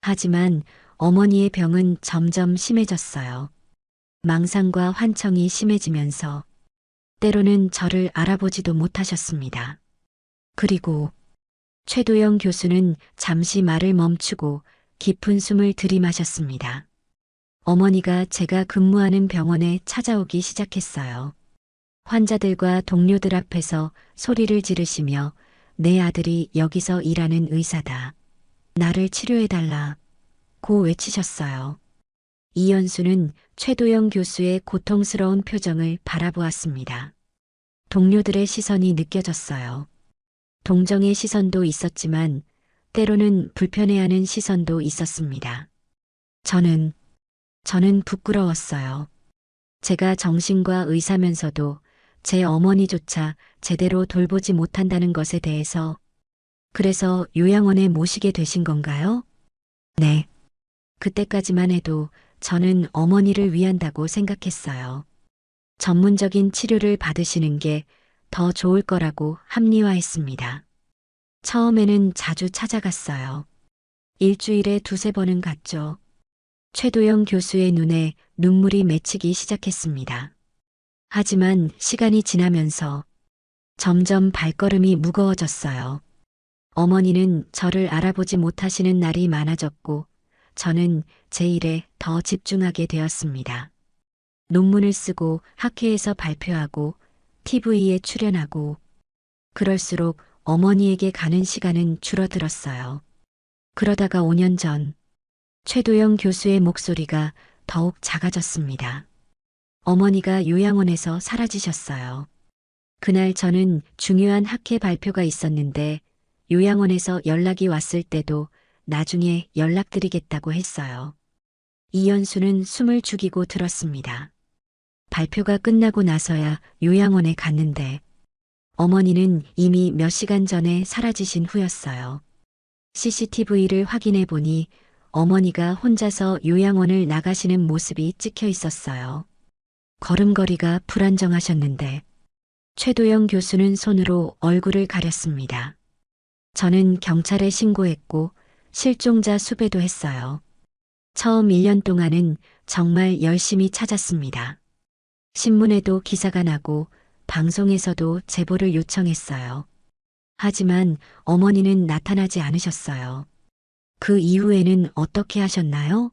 하지만 어머니의 병은 점점 심해졌어요. 망상과 환청이 심해지면서 때로는 저를 알아보지도 못하셨습니다. 그리고 최도영 교수는 잠시 말을 멈추고 깊은 숨을 들이마셨습니다. 어머니가 제가 근무하는 병원에 찾아오기 시작했어요. 환자들과 동료들 앞에서 소리를 지르시며 내 아들이 여기서 일하는 의사다. 나를 치료해달라. 고 외치셨어요. 이연수는 최도영 교수의 고통스러운 표정을 바라보았습니다. 동료들의 시선이 느껴졌어요. 동정의 시선도 있었지만 때로는 불편해하는 시선도 있었습니다. 저는 부끄러웠어요. 제가 정신과 의사면서도 제 어머니조차 제대로 돌보지 못한다는 것에 대해서. 그래서 요양원에 모시게 되신 건가요? 네. 그때까지만 해도 저는 어머니를 위한다고 생각했어요. 전문적인 치료를 받으시는 게 더 좋을 거라고 합리화했습니다. 처음에는 자주 찾아갔어요. 일주일에 두세 번은 갔죠. 최도영 교수의 눈에 눈물이 맺히기 시작했습니다. 하지만 시간이 지나면서 점점 발걸음이 무거워졌어요. 어머니는 저를 알아보지 못하시는 날이 많아졌고 저는 제 일에 더 집중하게 되었습니다. 논문을 쓰고 학회에서 발표하고 TV에 출연하고 그럴수록 어머니에게 가는 시간은 줄어들었어요. 그러다가 5년 전 최도영 교수의 목소리가 더욱 작아졌습니다. 어머니가 요양원에서 사라지셨어요. 그날 저는 중요한 학회 발표가 있었는데 요양원에서 연락이 왔을 때도 나중에 연락드리겠다고 했어요. 이연수는 숨을 죽이고 들었습니다. 발표가 끝나고 나서야 요양원에 갔는데 어머니는 이미 몇 시간 전에 사라지신 후였어요. CCTV를 확인해 보니 어머니가 혼자서 요양원을 나가시는 모습이 찍혀 있었어요. 걸음걸이가 불안정하셨는데 최도영 교수는 손으로 얼굴을 가렸습니다. 저는 경찰에 신고했고 실종자 수배도 했어요. 처음 1년 동안은 정말 열심히 찾았습니다. 신문에도 기사가 나고 방송에서도 제보를 요청했어요. 하지만 어머니는 나타나지 않으셨어요. 그 이후에는 어떻게 하셨나요?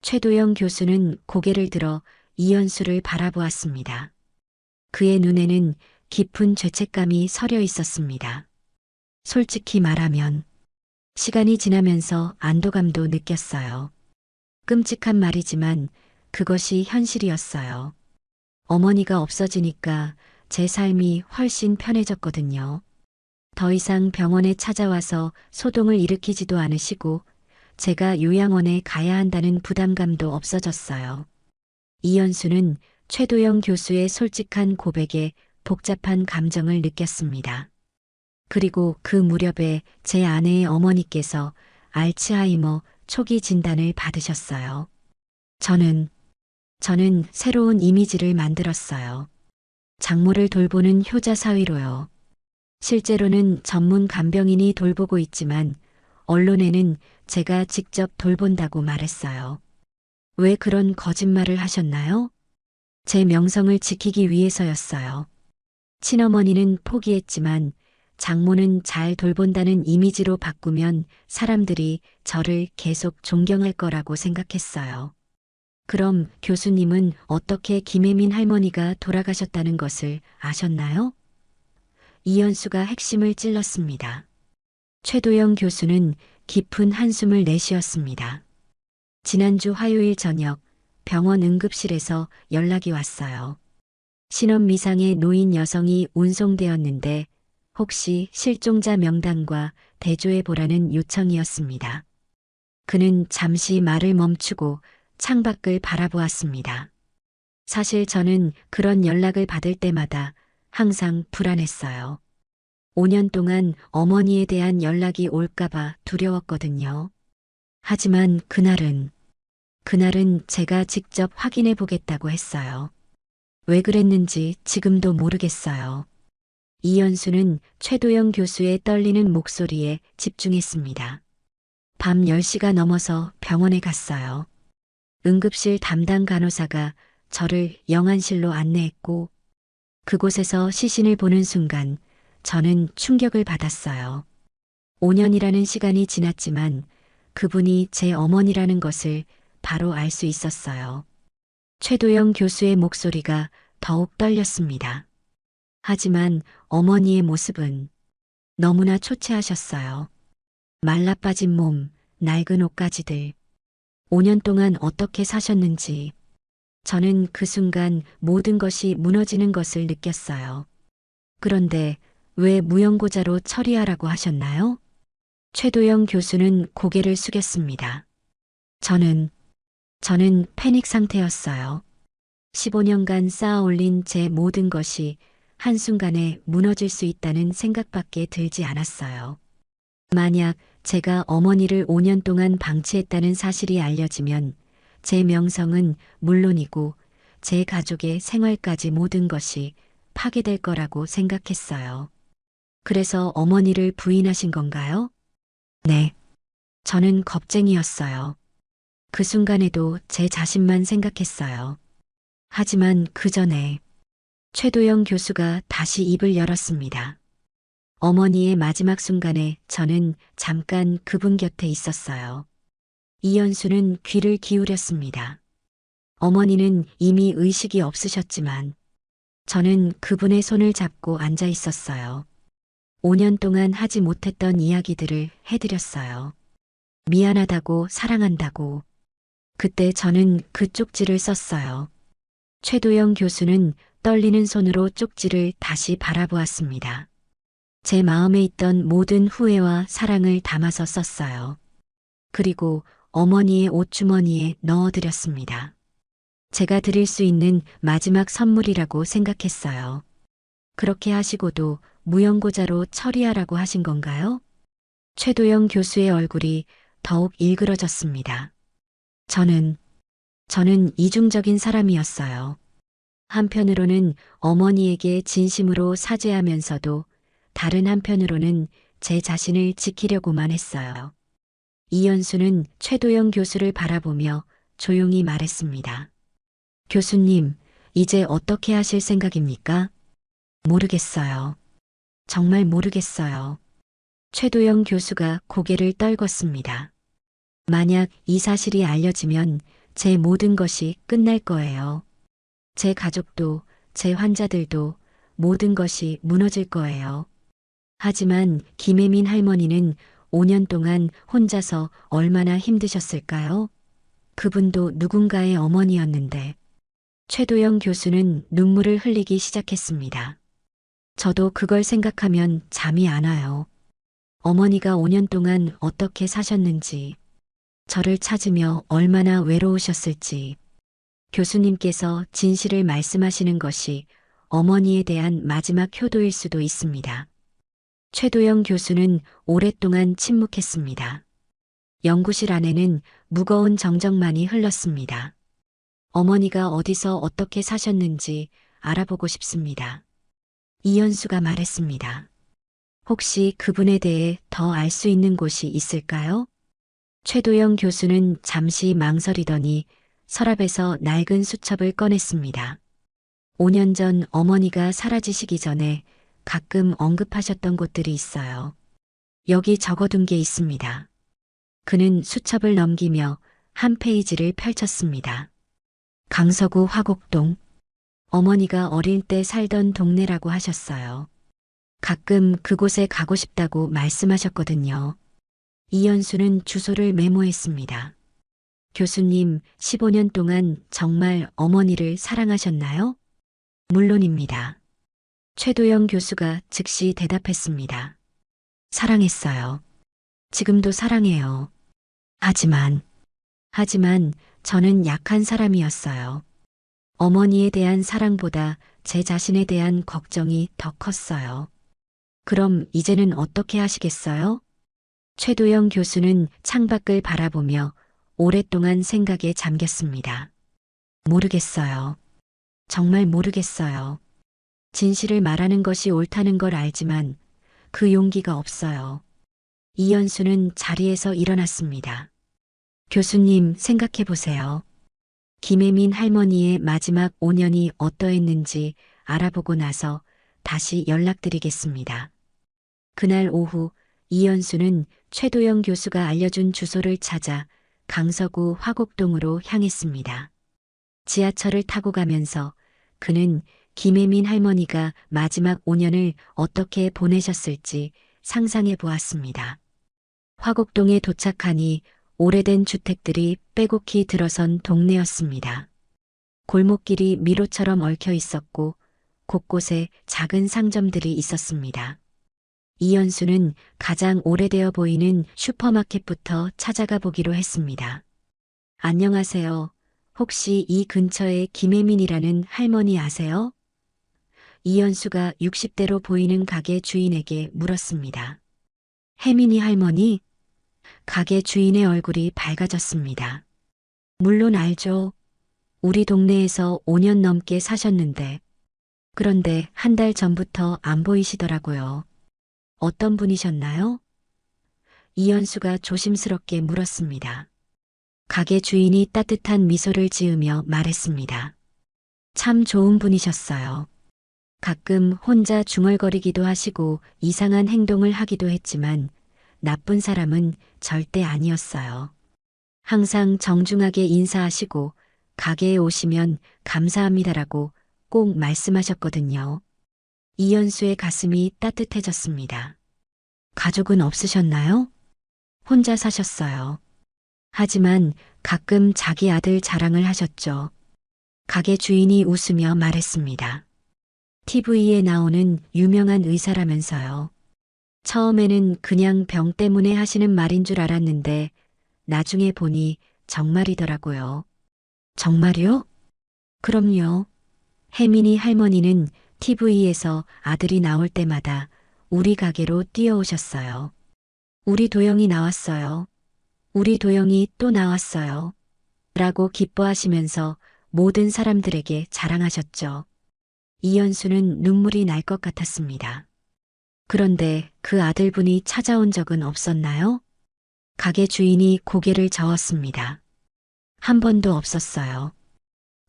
최도영 교수는 고개를 들어 이연수를 바라보았습니다. 그의 눈에는 깊은 죄책감이 서려 있었습니다. 솔직히 말하면 시간이 지나면서 안도감도 느꼈어요. 끔찍한 말이지만 그것이 현실이었어요. 어머니가 없어지니까 제 삶이 훨씬 편해졌거든요. 더 이상 병원에 찾아와서 소동을 일으키지도 않으시고 제가 요양원에 가야 한다는 부담감도 없어졌어요. 이연수는 최도영 교수의 솔직한 고백에 복잡한 감정을 느꼈습니다. 그리고 그 무렵에 제 아내의 어머니께서 알츠하이머 초기 진단을 받으셨어요. 저는 새로운 이미지를 만들었어요. 장모를 돌보는 효자 사위로요. 실제로는 전문 간병인이 돌보고 있지만 언론에는 제가 직접 돌본다고 말했어요. 왜 그런 거짓말을 하셨나요? 제 명성을 지키기 위해서였어요. 친어머니는 포기했지만 장모는 잘 돌본다는 이미지로 바꾸면 사람들이 저를 계속 존경할 거라고 생각했어요. 그럼 교수님은 어떻게 김혜민 할머니가 돌아가셨다는 것을 아셨나요? 이연수가 핵심을 찔렀습니다. 최도영 교수는 깊은 한숨을 내쉬었습니다. 지난주 화요일 저녁 병원 응급실에서 연락이 왔어요. 신원 미상의 노인 여성이 운송되었는데 혹시 실종자 명단과 대조해 보라는 요청이었습니다. 그는 잠시 말을 멈추고 창밖을 바라보았습니다. 사실 저는 그런 연락을 받을 때마다 항상 불안했어요. 5년 동안 어머니에 대한 연락이 올까봐 두려웠거든요. 하지만 그날은 제가 직접 확인해 보겠다고 했어요. 왜 그랬는지 지금도 모르겠어요. 이연수는 최도영 교수의 떨리는 목소리에 집중했습니다. 밤 10시가 넘어서 병원에 갔어요. 응급실 담당 간호사가 저를 영안실로 안내했고 그곳에서 시신을 보는 순간 저는 충격을 받았어요. 5년이라는 시간이 지났지만 그분이 제 어머니라는 것을 바로 알 수 있었어요. 최도영 교수의 목소리가 더욱 떨렸습니다. 하지만 어머니의 모습은 너무나 초췌하셨어요. 말라빠진 몸, 낡은 옷가지들. 5년 동안 어떻게 사셨는지 저는 그 순간 모든 것이 무너지는 것을 느꼈어요. 그런데 왜 무용고자로 처리하라고 하셨나요? 최도영 교수는 고개를 숙였습니다. 저는 패닉 상태였어요. 15년간 쌓아 올린 제 모든 것이 한순간에 무너질 수 있다는 생각밖에 들지 않았어요. 만약 제가 어머니를 5년 동안 방치했다는 사실이 알려지면 제 명성은 물론이고 제 가족의 생활까지 모든 것이 파괴될 거라고 생각했어요. 그래서 어머니를 부인하신 건가요? 네. 저는 겁쟁이였어요. 그 순간에도 제 자신만 생각했어요. 하지만 그 전에 최도영 교수가 다시 입을 열었습니다. 어머니의 마지막 순간에 저는 잠깐 그분 곁에 있었어요. 이연수는 귀를 기울였습니다. 어머니는 이미 의식이 없으셨지만 저는 그분의 손을 잡고 앉아 있었어요. 5년 동안 하지 못했던 이야기들을 해드렸어요. 미안하다고, 사랑한다고. 그때 저는 그 쪽지를 썼어요. 최도영 교수는 떨리는 손으로 쪽지를 다시 바라보았습니다. 제 마음에 있던 모든 후회와 사랑을 담아서 썼어요. 그리고 어머니의 옷주머니에 넣어드렸습니다. 제가 드릴 수 있는 마지막 선물이라고 생각했어요. 그렇게 하시고도 무용고자로 처리하라고 하신 건가요? 최도영 교수의 얼굴이 더욱 일그러졌습니다. 저는 이중적인 사람이었어요. 한편으로는 어머니에게 진심으로 사죄하면서도 다른 한편으로는 제 자신을 지키려고만 했어요. 이연수는 최도영 교수를 바라보며 조용히 말했습니다. 교수님, 이제 어떻게 하실 생각입니까? 모르겠어요. 정말 모르겠어요. 최도영 교수가 고개를 떨궜습니다. 만약 이 사실이 알려지면 제 모든 것이 끝날 거예요. 제 가족도, 제 환자들도 모든 것이 무너질 거예요. 하지만 김혜민 할머니는 5년 동안 혼자서 얼마나 힘드셨을까요? 그분도 누군가의 어머니였는데. 최도영 교수는 눈물을 흘리기 시작했습니다. 저도 그걸 생각하면 잠이 안 와요. 어머니가 5년 동안 어떻게 사셨는지, 저를 찾으며 얼마나 외로우셨을지, 교수님께서 진실을 말씀하시는 것이 어머니에 대한 마지막 효도일 수도 있습니다. 최도영 교수는 오랫동안 침묵했습니다. 연구실 안에는 무거운 정적만이 흘렀습니다. 어머니가 어디서 어떻게 사셨는지 알아보고 싶습니다. 이연수가 말했습니다. 혹시 그분에 대해 더 알 수 있는 곳이 있을까요? 최도영 교수는 잠시 망설이더니 서랍에서 낡은 수첩을 꺼냈습니다. 5년 전 어머니가 사라지시기 전에 가끔 언급하셨던 곳들이 있어요. 여기 적어둔 게 있습니다. 그는 수첩을 넘기며 한 페이지를 펼쳤습니다. 강서구 화곡동. 어머니가 어릴 때 살던 동네라고 하셨어요. 가끔 그곳에 가고 싶다고 말씀하셨거든요. 이연수는 주소를 메모했습니다. 교수님, 15년 동안 정말 어머니를 사랑하셨나요? 물론입니다. 최도영 교수가 즉시 대답했습니다. 사랑했어요. 지금도 사랑해요. 하지만 저는 약한 사람이었어요. 어머니에 대한 사랑보다 제 자신에 대한 걱정이 더 컸어요. 그럼 이제는 어떻게 하시겠어요? 최도영 교수는 창밖을 바라보며 오랫동안 생각에 잠겼습니다. 모르겠어요. 정말 모르겠어요. 진실을 말하는 것이 옳다는 걸 알지만 그 용기가 없어요. 이연수는 자리에서 일어났습니다. 교수님, 생각해 보세요. 김혜민 할머니의 마지막 5년이 어떠했는지 알아보고 나서 다시 연락드리겠습니다. 그날 오후 이현수는 최도영 교수가 알려준 주소를 찾아 강서구 화곡동으로 향했습니다. 지하철을 타고 가면서 그는 김혜민 할머니가 마지막 5년을 어떻게 보내셨을지 상상해 보았습니다. 화곡동에 도착하니 오래된 주택들이 빼곡히 들어선 동네였습니다. 골목길이 미로처럼 얽혀 있었고 곳곳에 작은 상점들이 있었습니다. 이현수는 가장 오래되어 보이는 슈퍼마켓부터 찾아가 보기로 했습니다. 안녕하세요. 혹시 이 근처에 김혜민이라는 할머니 아세요? 이현수가 60대로 보이는 가게 주인에게 물었습니다. 혜민이 할머니? 가게 주인의 얼굴이 밝아졌습니다. 물론 알죠. 우리 동네에서 5년 넘게 사셨는데. 그런데 한 달 전부터 안 보이시더라고요. 어떤 분이셨나요? 이현수가 조심스럽게 물었습니다. 가게 주인이 따뜻한 미소를 지으며 말했습니다. 참 좋은 분이셨어요. 가끔 혼자 중얼거리기도 하시고 이상한 행동을 하기도 했지만 나쁜 사람은 절대 아니었어요. 항상 정중하게 인사하시고 가게에 오시면 감사합니다라고 꼭 말씀하셨거든요. 이현수의 가슴이 따뜻해졌습니다. 가족은 없으셨나요? 혼자 사셨어요. 하지만 가끔 자기 아들 자랑을 하셨죠. 가게 주인이 웃으며 말했습니다. TV에 나오는 유명한 의사라면서요. 처음에는 그냥 병 때문에 하시는 말인 줄 알았는데 나중에 보니 정말이더라고요. 정말요? 그럼요. 혜민이 할머니는 TV에서 아들이 나올 때마다 우리 가게로 뛰어오셨어요. 우리 도영이 나왔어요. 우리 도영이 또 나왔어요. 라고 기뻐하시면서 모든 사람들에게 자랑하셨죠. 이현수는 눈물이 날 것 같았습니다. 그런데 그 아들분이 찾아온 적은 없었나요? 가게 주인이 고개를 저었습니다. 한 번도 없었어요.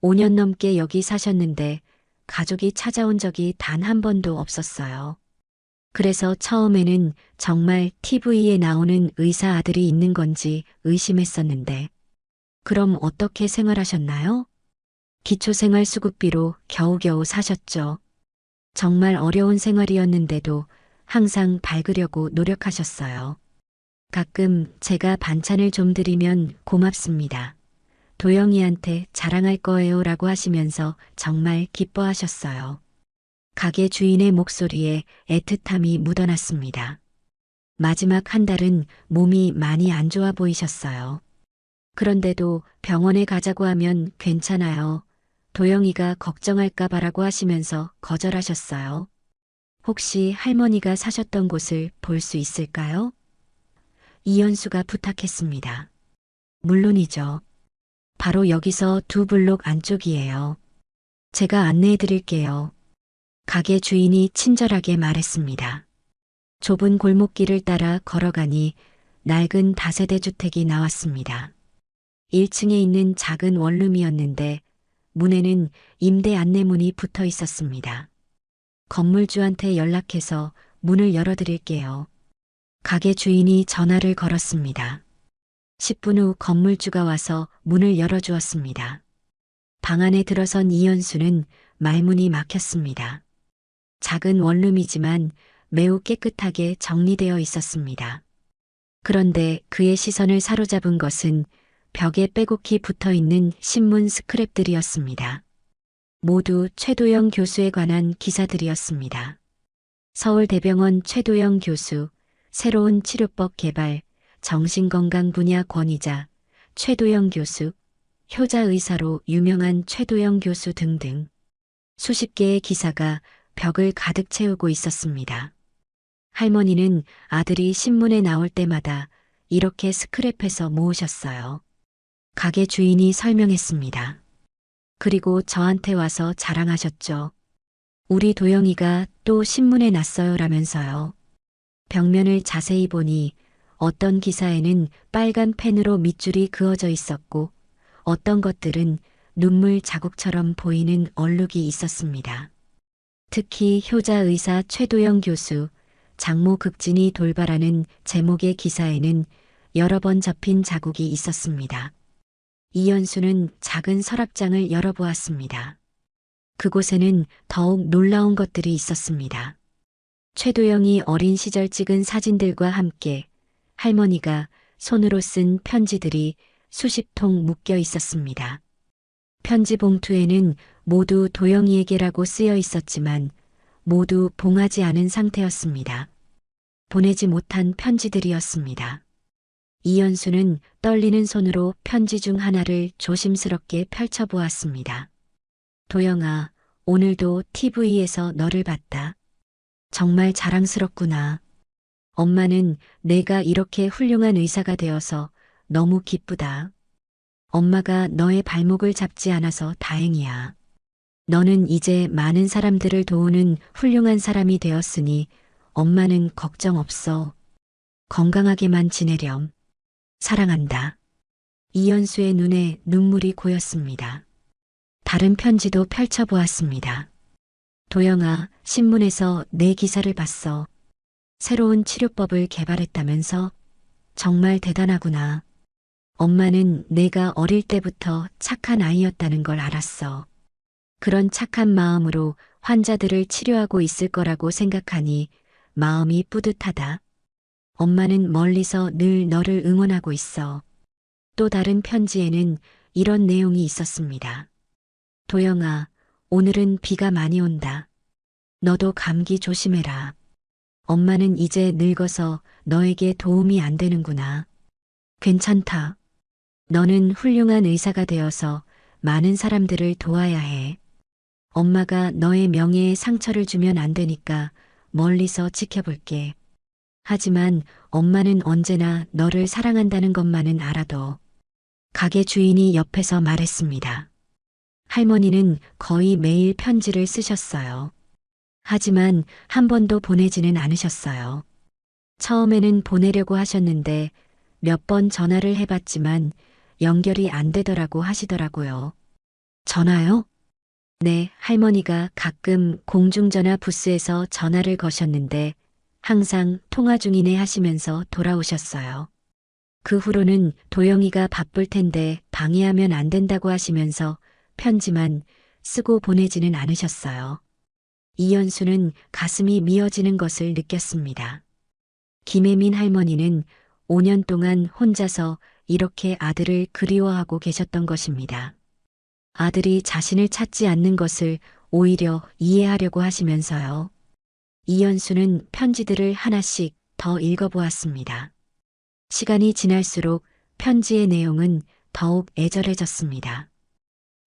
5년 넘게 여기 사셨는데 가족이 찾아온 적이 단 한 번도 없었어요. 그래서 처음에는 정말 TV에 나오는 의사 아들이 있는 건지 의심했었는데, 그럼 어떻게 생활하셨나요? 기초생활수급비로 겨우겨우 사셨죠. 정말 어려운 생활이었는데도 항상 밝으려고 노력하셨어요. 가끔 제가 반찬을 좀 드리면 고맙습니다. 도영이한테 자랑할 거예요 라고 하시면서 정말 기뻐하셨어요. 가게 주인의 목소리에 애틋함이 묻어났습니다. 마지막 한 달은 몸이 많이 안 좋아 보이셨어요. 그런데도 병원에 가자고 하면 괜찮아요. 도영이가 걱정할까 봐라고 하시면서 거절하셨어요. 혹시 할머니가 사셨던 곳을 볼 수 있을까요? 이현수가 부탁했습니다. 물론이죠. 바로 여기서 2블록 안쪽이에요. 제가 안내해 드릴게요. 가게 주인이 친절하게 말했습니다. 좁은 골목길을 따라 걸어가니 낡은 다세대 주택이 나왔습니다. 1층에 있는 작은 원룸이었는데 문에는 임대 안내문이 붙어 있었습니다. 건물주한테 연락해서 문을 열어드릴게요. 가게 주인이 전화를 걸었습니다. 10분 후 건물주가 와서 문을 열어주었습니다. 방 안에 들어선 이현수는 말문이 막혔습니다. 작은 원룸이지만 매우 깨끗하게 정리되어 있었습니다. 그런데 그의 시선을 사로잡은 것은 벽에 빼곡히 붙어 있는 신문 스크랩들이었습니다. 모두 최도영 교수에 관한 기사들이었습니다. 서울대병원 최도영 교수, 새로운 치료법 개발, 정신건강 분야 권위자, 최도영 교수, 효자의사로 유명한 최도영 교수 등등 수십 개의 기사가 벽을 가득 채우고 있었습니다. 할머니는 아들이 신문에 나올 때마다 이렇게 스크랩해서 모으셨어요. 가게 주인이 설명했습니다. 그리고 저한테 와서 자랑하셨죠. 우리 도영이가 또 신문에 났어요 라면서요. 벽면을 자세히 보니 어떤 기사에는 빨간 펜으로 밑줄이 그어져 있었고 어떤 것들은 눈물 자국처럼 보이는 얼룩이 있었습니다. 특히 효자 의사 최도영 교수, 장모 극진이 돌발하는 제목의 기사에는 여러 번 접힌 자국이 있었습니다. 이연수는 작은 서랍장을 열어보았습니다. 그곳에는 더욱 놀라운 것들이 있었습니다. 최도영이 어린 시절 찍은 사진들과 함께 할머니가 손으로 쓴 편지들이 수십 통 묶여 있었습니다. 편지 봉투에는 모두 도영이에게라고 쓰여 있었지만 모두 봉하지 않은 상태였습니다. 보내지 못한 편지들이었습니다. 이연수는 떨리는 손으로 편지 중 하나를 조심스럽게 펼쳐보았습니다. 도영아, 오늘도 TV에서 너를 봤다. 정말 자랑스럽구나. 엄마는 내가 이렇게 훌륭한 의사가 되어서 너무 기쁘다. 엄마가 너의 발목을 잡지 않아서 다행이야. 너는 이제 많은 사람들을 도우는 훌륭한 사람이 되었으니 엄마는 걱정 없어. 건강하게만 지내렴. 사랑한다. 이연수의 눈에 눈물이 고였습니다. 다른 편지도 펼쳐보았습니다. 도영아, 신문에서 내 기사를 봤어. 새로운 치료법을 개발했다면서? 정말 대단하구나. 엄마는 내가 어릴 때부터 착한 아이였다는 걸 알았어. 그런 착한 마음으로 환자들을 치료하고 있을 거라고 생각하니 마음이 뿌듯하다. 엄마는 멀리서 늘 너를 응원하고 있어. 또 다른 편지에는 이런 내용이 있었습니다. 도영아, 오늘은 비가 많이 온다. 너도 감기 조심해라. 엄마는 이제 늙어서 너에게 도움이 안 되는구나. 괜찮다. 너는 훌륭한 의사가 되어서 많은 사람들을 도와야 해. 엄마가 너의 명예에 상처를 주면 안 되니까 멀리서 지켜볼게. 하지만 엄마는 언제나 너를 사랑한다는 것만은 알아둬. 가게 주인이 옆에서 말했습니다. 할머니는 거의 매일 편지를 쓰셨어요. 하지만 한 번도 보내지는 않으셨어요. 처음에는 보내려고 하셨는데 몇 번 전화를 해봤지만 연결이 안 되더라고 하시더라고요. 전화요? 네, 할머니가 가끔 공중전화 부스에서 전화를 거셨는데 항상 통화 중이네 하시면서 돌아오셨어요. 그 후로는 도영이가 바쁠 텐데 방해하면 안 된다고 하시면서 편지만 쓰고 보내지는 않으셨어요. 이연수는 가슴이 미어지는 것을 느꼈습니다. 김혜민 할머니는 5년 동안 혼자서 이렇게 아들을 그리워하고 계셨던 것입니다. 아들이 자신을 찾지 않는 것을 오히려 이해하려고 하시면서요. 이연수는 편지들을 하나씩 더 읽어보았습니다. 시간이 지날수록 편지의 내용은 더욱 애절해졌습니다.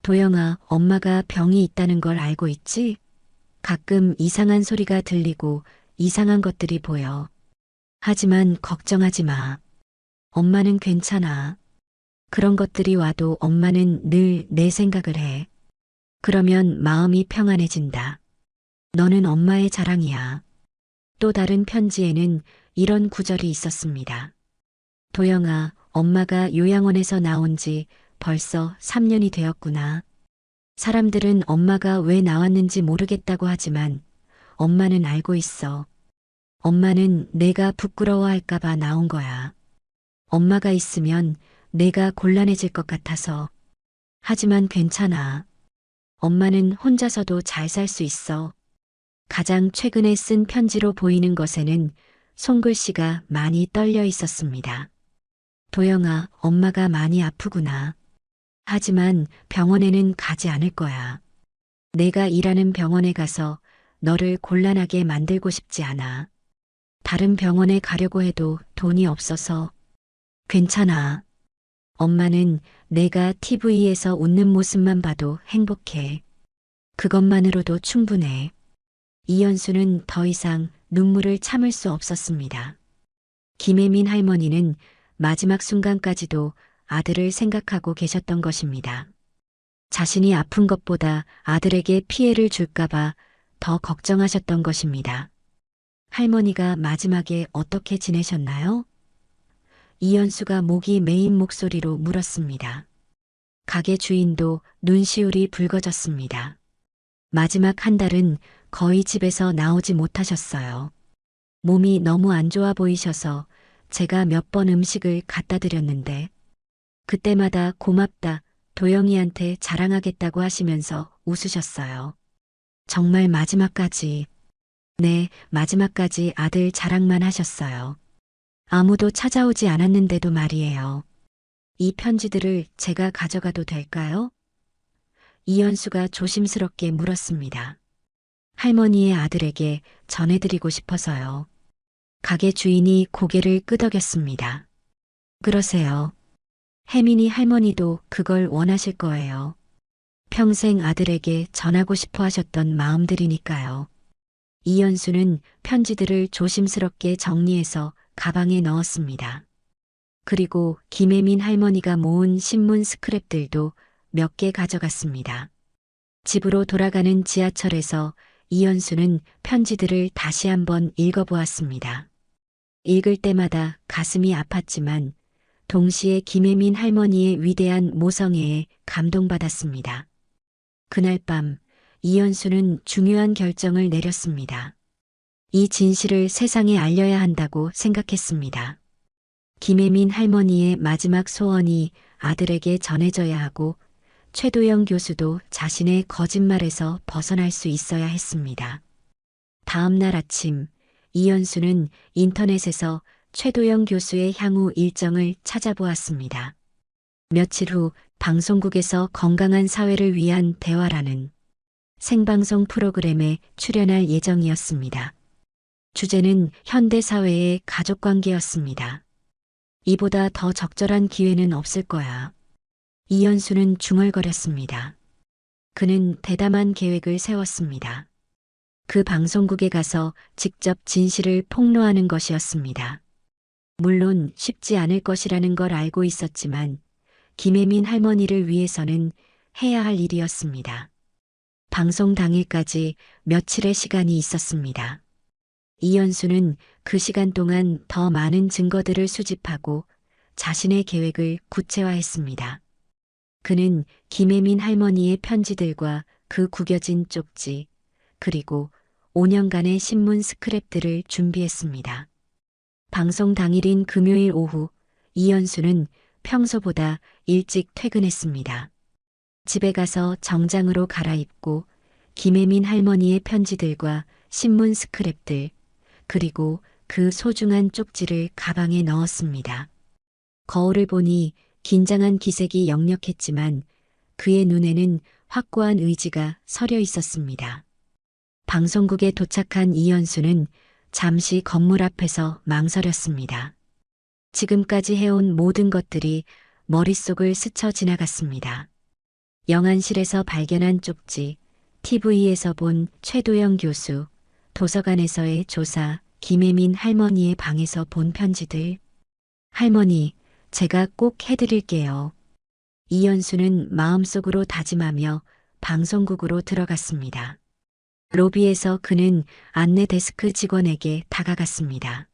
도영아, 엄마가 병이 있다는 걸 알고 있지? 가끔 이상한 소리가 들리고 이상한 것들이 보여. 하지만 걱정하지 마. 엄마는 괜찮아. 그런 것들이 와도 엄마는 늘 내 생각을 해. 그러면 마음이 평안해진다. 너는 엄마의 자랑이야. 또 다른 편지에는 이런 구절이 있었습니다. 도영아, 엄마가 요양원에서 나온 지 벌써 3년이 되었구나. 사람들은 엄마가 왜 나왔는지 모르겠다고 하지만 엄마는 알고 있어. 엄마는 내가 부끄러워할까봐 나온 거야. 엄마가 있으면 내가 곤란해질 것 같아서. 하지만 괜찮아. 엄마는 혼자서도 잘 살 수 있어. 가장 최근에 쓴 편지로 보이는 것에는 손글씨가 많이 떨려 있었습니다. 도영아, 엄마가 많이 아프구나. 하지만 병원에는 가지 않을 거야. 내가 일하는 병원에 가서 너를 곤란하게 만들고 싶지 않아. 다른 병원에 가려고 해도 돈이 없어서. 괜찮아. 엄마는 내가 TV에서 웃는 모습만 봐도 행복해. 그것만으로도 충분해. 이연수는 더 이상 눈물을 참을 수 없었습니다. 김혜민 할머니는 마지막 순간까지도 아들을 생각하고 계셨던 것입니다. 자신이 아픈 것보다 아들에게 피해를 줄까봐 더 걱정하셨던 것입니다. 할머니가 마지막에 어떻게 지내셨나요? 이연수가 목이 메인 목소리로 물었습니다. 가게 주인도 눈시울이 붉어졌습니다. 마지막 한 달은 거의 집에서 나오지 못하셨어요. 몸이 너무 안 좋아 보이셔서 제가 몇 번 음식을 갖다 드렸는데 그때마다 고맙다, 도영이한테 자랑하겠다고 하시면서 웃으셨어요. 정말 마지막까지, 네, 마지막까지 아들 자랑만 하셨어요. 아무도 찾아오지 않았는데도 말이에요. 이 편지들을 제가 가져가도 될까요? 이현수가 조심스럽게 물었습니다. 할머니의 아들에게 전해드리고 싶어서요. 가게 주인이 고개를 끄덕였습니다. 그러세요. 혜민이 할머니도 그걸 원하실 거예요. 평생 아들에게 전하고 싶어 하셨던 마음들이니까요. 이현수는 편지들을 조심스럽게 정리해서 가방에 넣었습니다. 그리고 김혜민 할머니가 모은 신문 스크랩들도 몇 개 가져갔습니다. 집으로 돌아가는 지하철에서 이현수는 편지들을 다시 한번 읽어보았습니다. 읽을 때마다 가슴이 아팠지만 동시에 김혜민 할머니의 위대한 모성애에 감동받았습니다. 그날 밤 이현수는 중요한 결정을 내렸습니다. 이 진실을 세상에 알려야 한다고 생각했습니다. 김혜민 할머니의 마지막 소원이 아들에게 전해져야 하고 최도영 교수도 자신의 거짓말에서 벗어날 수 있어야 했습니다. 다음 날 아침 이현수는 인터넷에서 최도영 교수의 향후 일정을 찾아보았습니다. 며칠 후 방송국에서 건강한 사회를 위한 대화라는 생방송 프로그램에 출연할 예정이었습니다. 주제는 현대사회의 가족관계였습니다. 이보다 더 적절한 기회는 없을 거야. 이현수는 중얼거렸습니다. 그는 대담한 계획을 세웠습니다. 그 방송국에 가서 직접 진실을 폭로하는 것이었습니다. 물론 쉽지 않을 것이라는 걸 알고 있었지만 김혜민 할머니를 위해서는 해야 할 일이었습니다. 방송 당일까지 며칠의 시간이 있었습니다. 이현수는 그 시간 동안 더 많은 증거들을 수집하고 자신의 계획을 구체화했습니다. 그는 김혜민 할머니의 편지들과 그 구겨진 쪽지, 그리고 5년간의 신문 스크랩들을 준비했습니다. 방송 당일인 금요일 오후, 이현수는 평소보다 일찍 퇴근했습니다. 집에 가서 정장으로 갈아입고 김혜민 할머니의 편지들과 신문 스크랩들, 그리고 그 소중한 쪽지를 가방에 넣었습니다. 거울을 보니 긴장한 기색이 역력했지만 그의 눈에는 확고한 의지가 서려 있었습니다. 방송국에 도착한 이현수는 잠시 건물 앞에서 망설였습니다. 지금까지 해온 모든 것들이 머릿속을 스쳐 지나갔습니다. 영안실에서 발견한 쪽지, TV에서 본 최도영 교수, 도서관에서의 조사, 김혜민 할머니의 방에서 본 편지들. 할머니, 제가 꼭 해드릴게요. 이현수는 마음속으로 다짐하며 방송국으로 들어갔습니다. 로비에서 그는 안내 데스크 직원에게 다가갔습니다.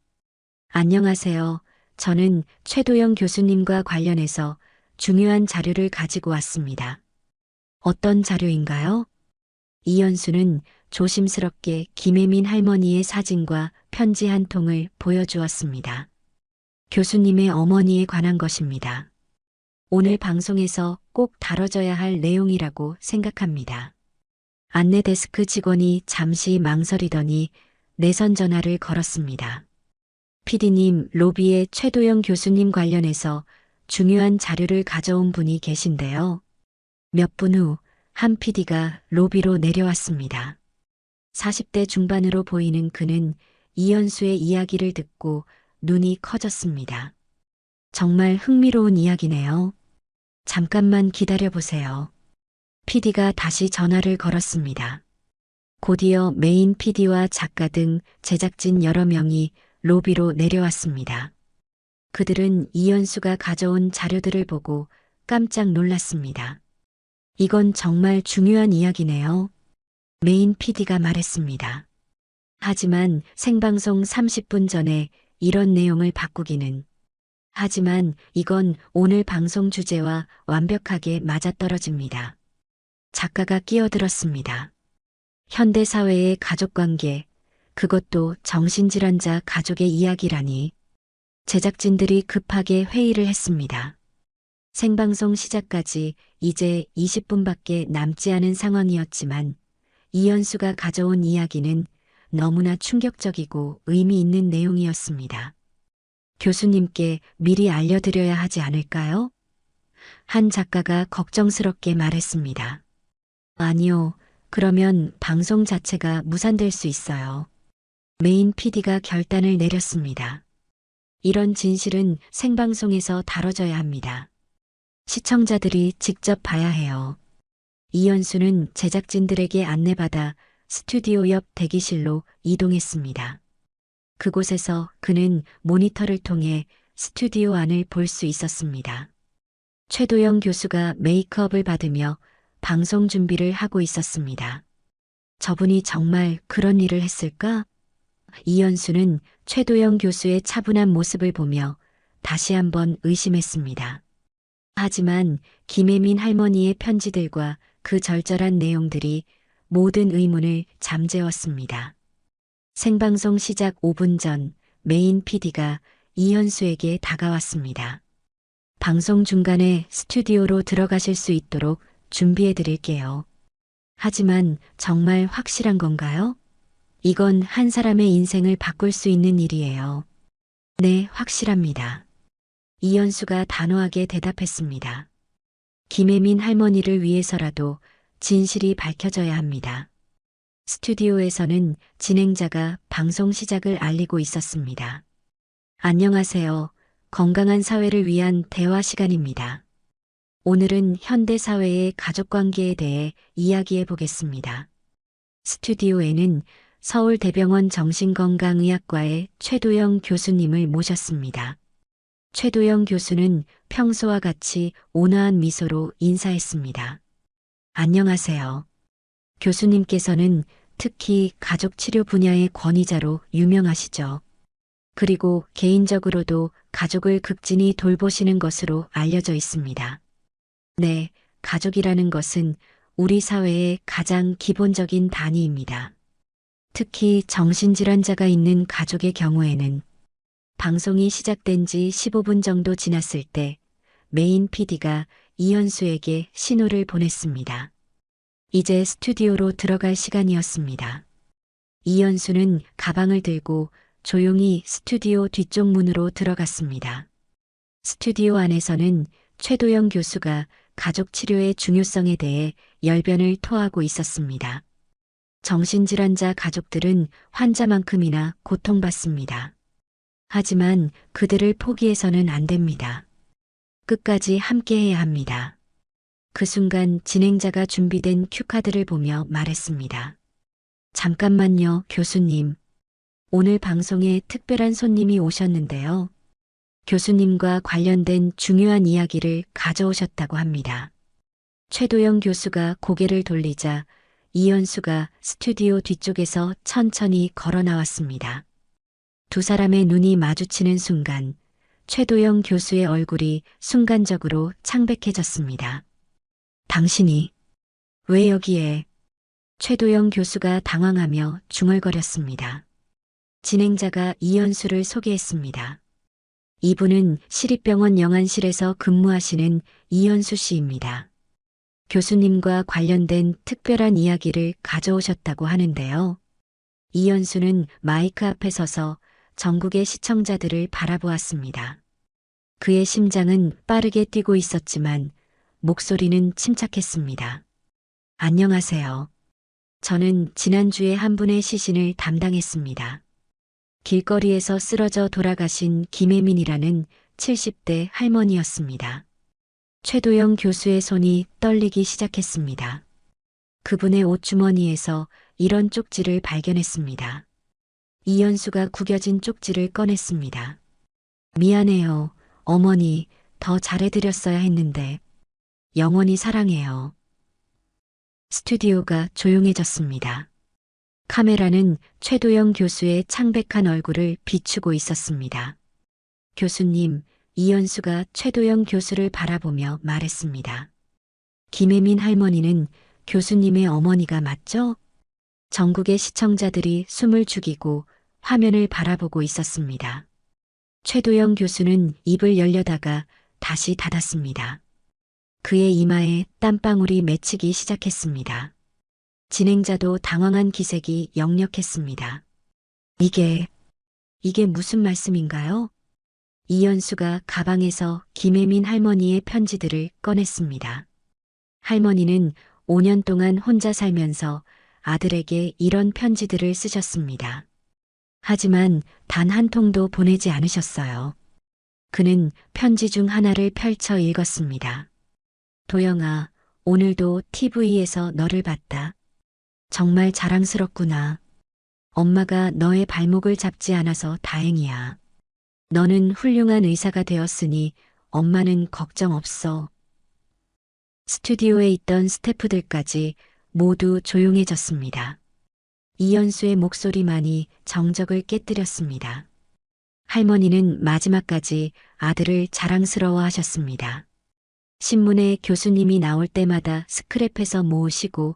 안녕하세요. 저는 최도영 교수님과 관련해서 중요한 자료를 가지고 왔습니다. 어떤 자료인가요? 이현수는 조심스럽게 김혜민 할머니의 사진과 편지 한 통을 보여주었습니다. 교수님의 어머니에 관한 것입니다. 오늘 방송에서 꼭 다뤄져야 할 내용이라고 생각합니다. 안내 데스크 직원이 잠시 망설이더니 내선 전화를 걸었습니다. PD님, 로비에 최도영 교수님 관련해서 중요한 자료를 가져온 분이 계신데요. 몇 분 후 한 PD가 로비로 내려왔습니다. 40대 중반으로 보이는 그는 이현수의 이야기를 듣고 눈이 커졌습니다. 정말 흥미로운 이야기네요. 잠깐만 기다려보세요. PD가 다시 전화를 걸었습니다. 곧이어 메인 PD와 작가 등 제작진 여러 명이 로비로 내려왔습니다. 그들은 이현수가 가져온 자료들을 보고 깜짝 놀랐습니다. 이건 정말 중요한 이야기네요. 메인 PD가 말했습니다. 하지만 생방송 30분 전에 이런 내용을 바꾸기는. 하지만 이건 오늘 방송 주제와 완벽하게 맞아떨어집니다. 작가가 끼어들었습니다. 현대사회의 가족관계, 그것도 정신질환자 가족의 이야기라니. 제작진들이 급하게 회의를 했습니다. 생방송 시작까지 이제 20분밖에 남지 않은 상황이었지만 이현수가 가져온 이야기는 너무나 충격적이고 의미 있는 내용이었습니다. 교수님께 미리 알려드려야 하지 않을까요? 한 작가가 걱정스럽게 말했습니다. 아니요. 그러면 방송 자체가 무산될 수 있어요. 메인 PD가 결단을 내렸습니다. 이런 진실은 생방송에서 다뤄져야 합니다. 시청자들이 직접 봐야 해요. 이현수는 제작진들에게 안내받아 스튜디오 옆 대기실로 이동했습니다. 그곳에서 그는 모니터를 통해 스튜디오 안을 볼 수 있었습니다. 최도영 교수가 메이크업을 받으며 방송 준비를 하고 있었습니다. 저분이 정말 그런 일을 했을까? 이현수는 최도영 교수의 차분한 모습을 보며 다시 한번 의심했습니다. 하지만 김혜민 할머니의 편지들과 그 절절한 내용들이 모든 의문을 잠재웠습니다. 생방송 시작 5분 전 메인 PD가 이현수에게 다가왔습니다. 방송 중간에 스튜디오로 들어가실 수 있도록 준비해 드릴게요. 하지만 정말 확실한 건가요? 이건 한 사람의 인생을 바꿀 수 있는 일이에요. 네, 확실합니다. 이현수가 단호하게 대답했습니다. 김혜민 할머니를 위해서라도 진실이 밝혀져야 합니다. 스튜디오에서는 진행자가 방송 시작을 알리고 있었습니다. 안녕하세요. 건강한 사회를 위한 대화 시간입니다. 오늘은 현대 사회의 가족관계에 대해 이야기해 보겠습니다. 스튜디오에는 서울대병원 정신건강의학과의 최도영 교수님을 모셨습니다. 최도영 교수는 평소와 같이 온화한 미소로 인사했습니다. 안녕하세요. 교수님께서는 특히 가족치료 분야의 권위자로 유명하시죠. 그리고 개인적으로도 가족을 극진히 돌보시는 것으로 알려져 있습니다. 네, 가족이라는 것은 우리 사회의 가장 기본적인 단위입니다. 특히 정신질환자가 있는 가족의 경우에는 방송이 시작된 지 15분 정도 지났을 때 메인 PD가 이현수에게 신호를 보냈습니다. 이제 스튜디오로 들어갈 시간이었습니다. 이현수는 가방을 들고 조용히 스튜디오 뒤쪽 문으로 들어갔습니다. 스튜디오 안에서는 최도영 교수가 가족 치료의 중요성에 대해 열변을 토하고 있었습니다. 정신질환자 가족들은 환자만큼이나 고통받습니다. 하지만 그들을 포기해서는 안 됩니다. 끝까지 함께해야 합니다. 그 순간 진행자가 준비된 큐카드를 보며 말했습니다. 잠깐만요, 교수님. 오늘 방송에 특별한 손님이 오셨는데요. 교수님과 관련된 중요한 이야기를 가져오셨다고 합니다. 최도영 교수가 고개를 돌리자 이현수가 스튜디오 뒤쪽에서 천천히 걸어 나왔습니다. 두 사람의 눈이 마주치는 순간 최도영 교수의 얼굴이 순간적으로 창백해졌습니다. 당신이 왜 여기에? 최도영 교수가 당황하며 중얼거렸습니다. 진행자가 이현수를 소개했습니다. 이분은 시립병원 영안실에서 근무하시는 이현수 씨입니다. 교수님과 관련된 특별한 이야기를 가져오셨다고 하는데요. 이현수는 마이크 앞에 서서 전국의 시청자들을 바라보았습니다. 그의 심장은 빠르게 뛰고 있었지만 목소리는 침착했습니다. 안녕하세요. 저는 지난주에 한 분의 시신을 담당했습니다. 길거리에서 쓰러져 돌아가신 김혜민이라는 70대 할머니였습니다. 최도영 교수의 손이 떨리기 시작했습니다. 그분의 옷주머니에서 이런 쪽지를 발견했습니다. 이현수가 구겨진 쪽지를 꺼냈습니다. 미안해요, 어머니. 더 잘해드렸어야 했는데. 영원히 사랑해요. 스튜디오가 조용해졌습니다. 카메라는 최도영 교수의 창백한 얼굴을 비추고 있었습니다. 교수님, 이현수가 최도영 교수를 바라보며 말했습니다. 김혜민 할머니는 교수님의 어머니가 맞죠? 전국의 시청자들이 숨을 죽이고 화면을 바라보고 있었습니다. 최도영 교수는 입을 열려다가 다시 닫았습니다. 그의 이마에 땀방울이 맺히기 시작했습니다. 진행자도 당황한 기색이 역력했습니다. 이게 무슨 말씀인가요? 이연수가 가방에서 김혜민 할머니의 편지들을 꺼냈습니다. 할머니는 5년 동안 혼자 살면서 아들에게 이런 편지들을 쓰셨습니다. 하지만 단 한 통도 보내지 않으셨어요. 그는 편지 중 하나를 펼쳐 읽었습니다. 도영아, 오늘도 TV에서 너를 봤다. 정말 자랑스럽구나. 엄마가 너의 발목을 잡지 않아서 다행이야. 너는 훌륭한 의사가 되었으니 엄마는 걱정 없어. 스튜디오에 있던 스태프들까지 모두 조용해졌습니다. 이연수의 목소리만이 정적을 깨뜨렸습니다. 할머니는 마지막까지 아들을 자랑스러워 하셨습니다. 신문에 교수님이 나올 때마다 스크랩해서 모으시고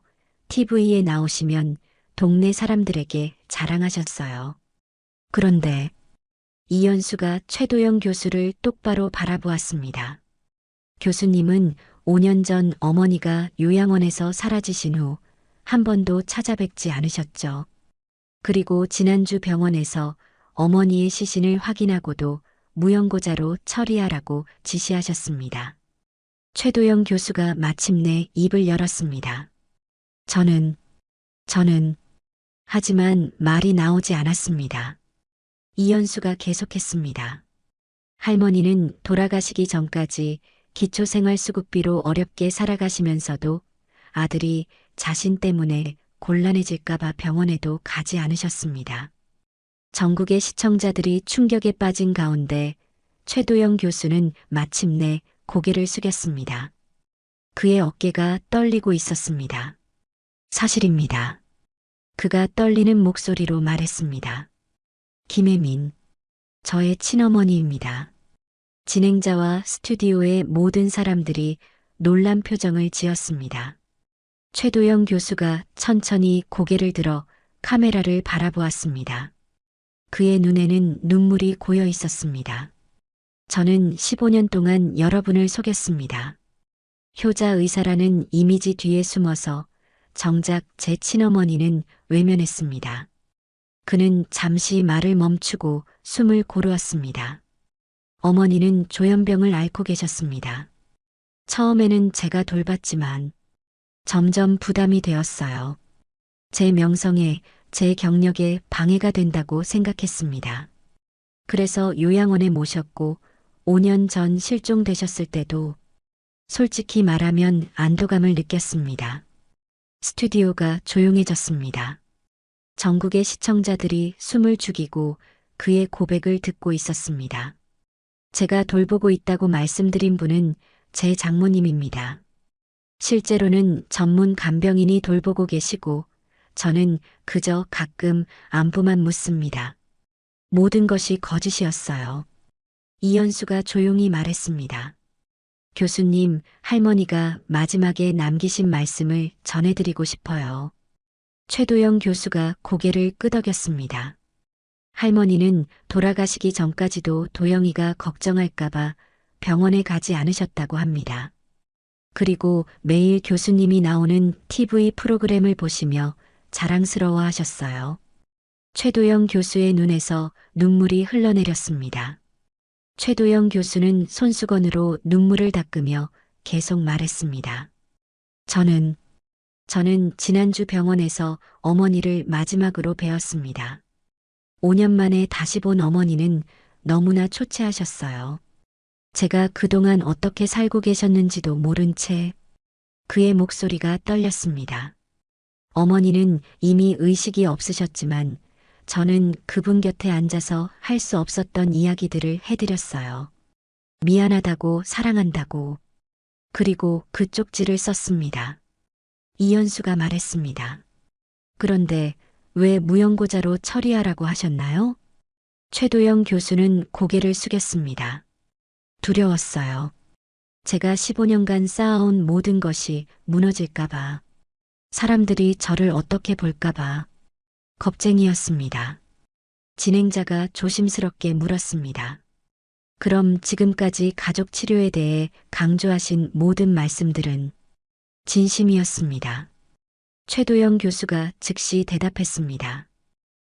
TV에 나오시면 동네 사람들에게 자랑하셨어요. 그런데 이연수가 최도영 교수를 똑바로 바라보았습니다. 교수님은 5년 전 어머니가 요양원에서 사라지신 후 한 번도 찾아뵙지 않으셨죠. 그리고 지난주 병원에서 어머니의 시신을 확인하고도 무연고자로 처리하라고 지시하셨습니다. 최도영 교수가 마침내 입을 열었습니다. 저는 하지만 말이 나오지 않았습니다. 이연수가 계속했습니다. 할머니는 돌아가시기 전까지 기초생활수급비로 어렵게 살아가시면서도 아들이 자신 때문에 곤란해질까봐 병원에도 가지 않으셨습니다. 전국의 시청자들이 충격에 빠진 가운데 최도영 교수는 마침내 고개를 숙였습니다. 그의 어깨가 떨리고 있었습니다. 사실입니다. 그가 떨리는 목소리로 말했습니다. 김혜민, 저의 친어머니입니다. 진행자와 스튜디오의 모든 사람들이 놀란 표정을 지었습니다. 최도영 교수가 천천히 고개를 들어 카메라를 바라보았습니다. 그의 눈에는 눈물이 고여 있었습니다. 저는 15년 동안 여러분을 속였습니다. 효자 의사라는 이미지 뒤에 숨어서 정작 제 친어머니는 외면했습니다. 그는 잠시 말을 멈추고 숨을 고르었습니다. 어머니는 조현병을 앓고 계셨습니다. 처음에는 제가 돌봤지만 점점 부담이 되었어요. 제 명성에, 제 경력에 방해가 된다고 생각했습니다. 그래서 요양원에 모셨고 5년 전 실종되셨을 때도 솔직히 말하면 안도감을 느꼈습니다. 스튜디오가 조용해졌습니다. 전국의 시청자들이 숨을 죽이고 그의 고백을 듣고 있었습니다. 제가 돌보고 있다고 말씀드린 분은 제 장모님입니다. 실제로는 전문 간병인이 돌보고 계시고 저는 그저 가끔 안부만 묻습니다. 모든 것이 거짓이었어요. 이연수가 조용히 말했습니다. 교수님, 할머니가 마지막에 남기신 말씀을 전해드리고 싶어요. 최도영 교수가 고개를 끄덕였습니다. 할머니는 돌아가시기 전까지도 도영이가 걱정할까봐 병원에 가지 않으셨다고 합니다. 그리고 매일 교수님이 나오는 TV 프로그램을 보시며 자랑스러워 하셨어요. 최도영 교수의 눈에서 눈물이 흘러내렸습니다. 최도영 교수는 손수건으로 눈물을 닦으며 계속 말했습니다. 저는 지난주 병원에서 어머니를 마지막으로 뵈었습니다. 5년 만에 다시 본 어머니는 너무나 초췌하셨어요. 제가 그동안 어떻게 살고 계셨는지도 모른 채 그의 목소리가 떨렸습니다. 어머니는 이미 의식이 없으셨지만 저는 그분 곁에 앉아서 할 수 없었던 이야기들을 해드렸어요. 미안하다고, 사랑한다고. 그리고 그 쪽지를 썼습니다. 이연수가 말했습니다. 그런데 왜 무연고자로 처리하라고 하셨나요? 최도영 교수는 고개를 숙였습니다. 두려웠어요. 제가 15년간 쌓아온 모든 것이 무너질까봐. 사람들이 저를 어떻게 볼까봐 겁쟁이였습니다. 진행자가 조심스럽게 물었습니다. 그럼 지금까지 가족 치료에 대해 강조하신 모든 말씀들은 진심이었습니다. 최도영 교수가 즉시 대답했습니다.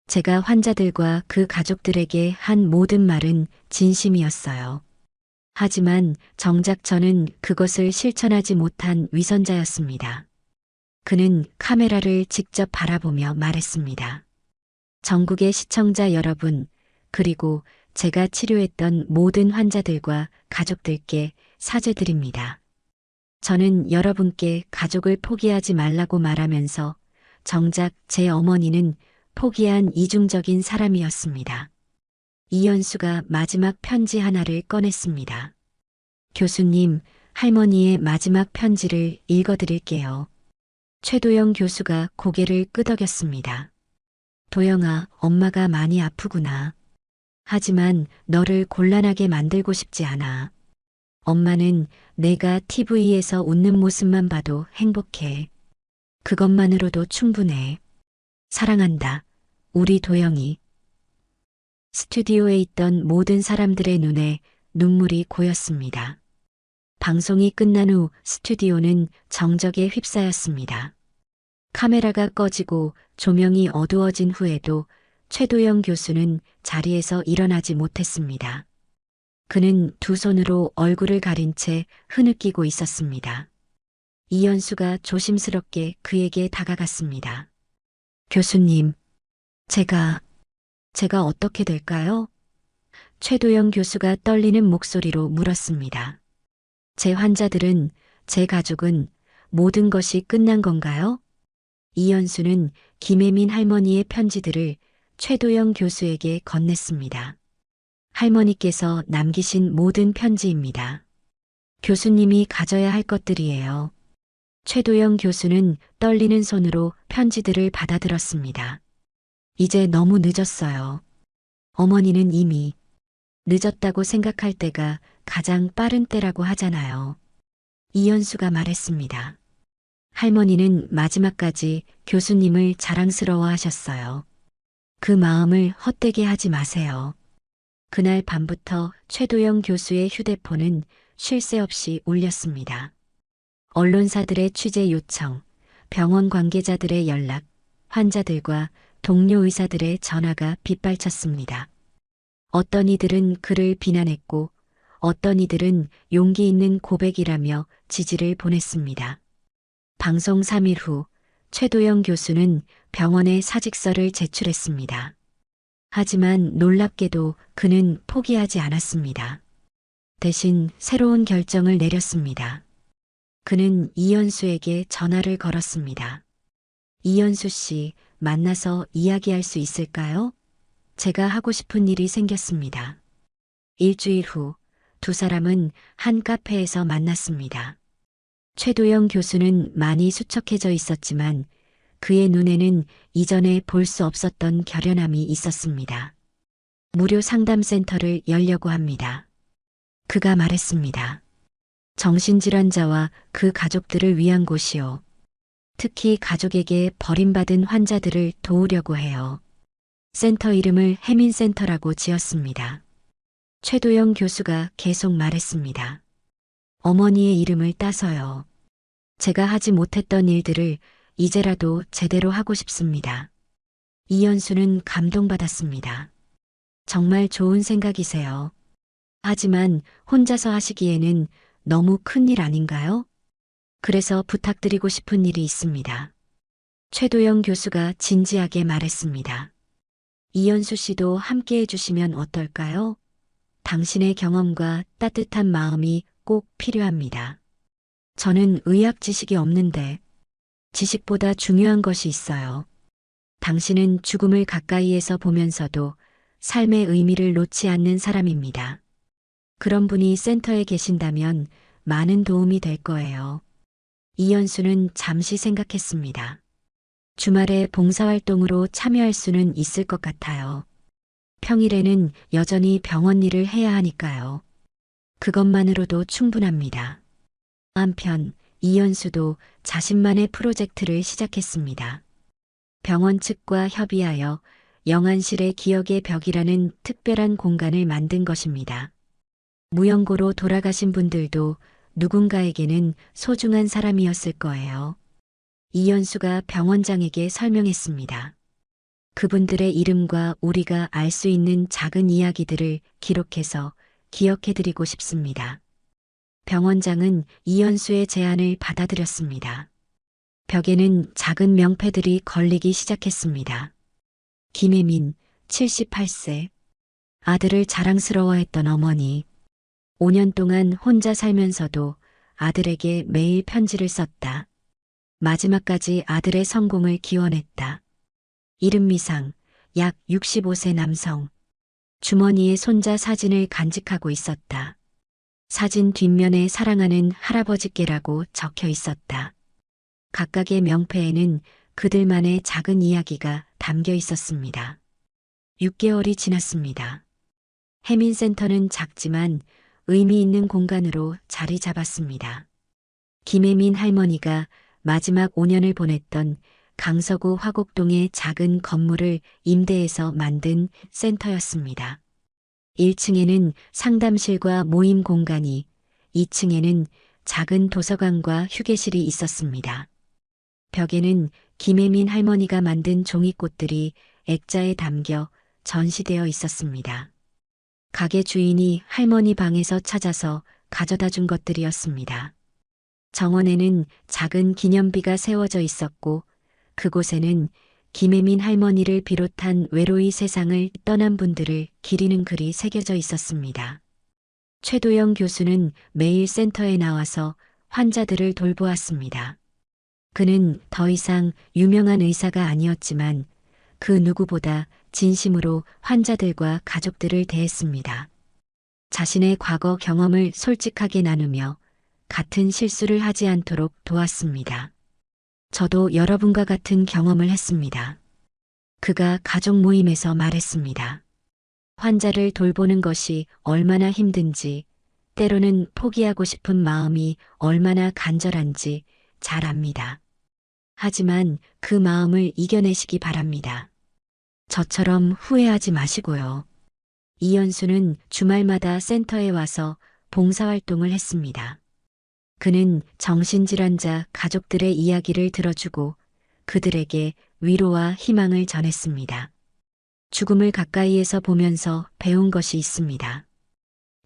제가 환자들과 그 가족들에게 한 모든 말은 진심이었어요. 하지만 정작 저는 그것을 실천하지 못한 위선자였습니다. 그는 카메라를 직접 바라보며 말했습니다. 전국의 시청자 여러분, 그리고 제가 치료했던 모든 환자들과 가족들께 사죄드립니다. 저는 여러분께 가족을 포기하지 말라고 말하면서 정작 제 어머니는 포기한 이중적인 사람이었습니다. 이현수가 마지막 편지 하나를 꺼냈습니다. 교수님, 할머니의 마지막 편지를 읽어드릴게요. 최도영 교수가 고개를 끄덕였습니다. 도영아, 엄마가 많이 아프구나. 하지만 너를 곤란하게 만들고 싶지 않아. 엄마는 내가 TV에서 웃는 모습만 봐도 행복해. 그것만으로도 충분해. 사랑한다. 우리 도영이. 스튜디오에 있던 모든 사람들의 눈에 눈물이 고였습니다. 방송이 끝난 후 스튜디오는 정적에 휩싸였습니다. 카메라가 꺼지고 조명이 어두워진 후에도 최도영 교수는 자리에서 일어나지 못했습니다. 그는 두 손으로 얼굴을 가린 채 흐느끼고 있었습니다. 이현수가 조심스럽게 그에게 다가갔습니다. 교수님, 제가 어떻게 될까요? 최도영 교수가 떨리는 목소리로 물었습니다. 제 환자들은, 제 가족은 모든 것이 끝난 건가요? 이현수는 김혜민 할머니의 편지들을 최도영 교수에게 건넸습니다. 할머니께서 남기신 모든 편지입니다. 교수님이 가져야 할 것들이에요. 최도영 교수는 떨리는 손으로 편지들을 받아들었습니다. 이제 너무 늦었어요. 어머니는 이미 늦었다고 생각할 때가 가장 빠른 때라고 하잖아요. 이현수가 말했습니다. 할머니는 마지막까지 교수님을 자랑스러워 하셨어요. 그 마음을 헛되게 하지 마세요. 그날 밤부터 최도영 교수의 휴대폰은 쉴 새 없이 울렸습니다. 언론사들의 취재 요청, 병원 관계자들의 연락, 환자들과 동료 의사들의 전화가 빗발쳤습니다. 어떤 이들은 그를 비난했고 어떤 이들은 용기 있는 고백이라며 지지를 보냈습니다. 방송 3일 후 최도영 교수는 병원에 사직서를 제출했습니다. 하지만 놀랍게도 그는 포기하지 않았습니다. 대신 새로운 결정을 내렸습니다. 그는 이현수에게 전화를 걸었습니다. 이현수 씨, 만나서 이야기할 수 있을까요? 제가 하고 싶은 일이 생겼습니다. 일주일 후 두 사람은 한 카페에서 만났습니다. 최도영 교수는 많이 수척해져 있었지만 그의 눈에는 이전에 볼 수 없었던 결연함이 있었습니다. 무료 상담센터를 열려고 합니다. 그가 말했습니다. 정신질환자와 그 가족들을 위한 곳이요. 특히 가족에게 버림받은 환자들을 도우려고 해요. 센터 이름을 해민센터라고 지었습니다. 최도영 교수가 계속 말했습니다. 어머니의 이름을 따서요. 제가 하지 못했던 일들을 이제라도 제대로 하고 싶습니다. 이현수는 감동받았습니다. 정말 좋은 생각이세요. 하지만 혼자서 하시기에는 너무 큰일 아닌가요? 그래서 부탁드리고 싶은 일이 있습니다. 최도영 교수가 진지하게 말했습니다. 이현수 씨도 함께 해주시면 어떨까요? 당신의 경험과 따뜻한 마음이 꼭 필요합니다. 저는 의학 지식이 없는데 지식보다 중요한 것이 있어요. 당신은 죽음을 가까이에서 보면서도 삶의 의미를 놓지 않는 사람입니다. 그런 분이 센터에 계신다면 많은 도움이 될 거예요. 이현수는 잠시 생각했습니다. 주말에 봉사활동으로 참여할 수는 있을 것 같아요. 평일에는 여전히 병원 일을 해야 하니까요. 그것만으로도 충분합니다. 한편 이연수도 자신만의 프로젝트를 시작했습니다. 병원 측과 협의하여 영안실의 기억의 벽이라는 특별한 공간을 만든 것입니다. 무연고로 돌아가신 분들도 누군가에게는 소중한 사람이었을 거예요. 이연수가 병원장에게 설명했습니다. 그분들의 이름과 우리가 알 수 있는 작은 이야기들을 기록해서 기억해드리고 싶습니다. 병원장은 이연수의 제안을 받아들였습니다. 벽에는 작은 명패들이 걸리기 시작했습니다. 김혜민, 78세. 아들을 자랑스러워했던 어머니. 5년 동안 혼자 살면서도 아들에게 매일 편지를 썼다. 마지막까지 아들의 성공을 기원했다. 이름미상, 약 65세 남성. 주머니에 손자 사진을 간직하고 있었다. 사진 뒷면에 사랑하는 할아버지께라고 적혀 있었다. 각각의 명패에는 그들만의 작은 이야기가 담겨 있었습니다. 6개월이 지났습니다. 해민센터는 작지만 의미 있는 공간으로 자리 잡았습니다. 김혜민 할머니가 마지막 5년을 보냈던 강서구 화곡동의 작은 건물을 임대해서 만든 센터였습니다. 1층에는 상담실과 모임 공간이, 2층에는 작은 도서관과 휴게실이 있었습니다. 벽에는 김혜민 할머니가 만든 종이꽃들이 액자에 담겨 전시되어 있었습니다. 가게 주인이 할머니 방에서 찾아서 가져다 준 것들이었습니다. 정원에는 작은 기념비가 세워져 있었고 그곳에는 김혜민 할머니를 비롯한 외로이 세상을 떠난 분들을 기리는 글이 새겨져 있었습니다. 최도영 교수는 매일 센터에 나와서 환자들을 돌보았습니다. 그는 더 이상 유명한 의사가 아니었지만 그 누구보다 진심으로 환자들과 가족들을 대했습니다. 자신의 과거 경험을 솔직하게 나누며 같은 실수를 하지 않도록 도왔습니다. 저도 여러분과 같은 경험을 했습니다. 그가 가족 모임에서 말했습니다. 환자를 돌보는 것이 얼마나 힘든지, 때로는 포기하고 싶은 마음이 얼마나 간절한지 잘 압니다. 하지만 그 마음을 이겨내시기 바랍니다. 저처럼 후회하지 마시고요. 이연수는 주말마다 센터에 와서 봉사활동을 했습니다. 그는 정신질환자 가족들의 이야기를 들어주고 그들에게 위로와 희망을 전했습니다. 죽음을 가까이에서 보면서 배운 것이 있습니다.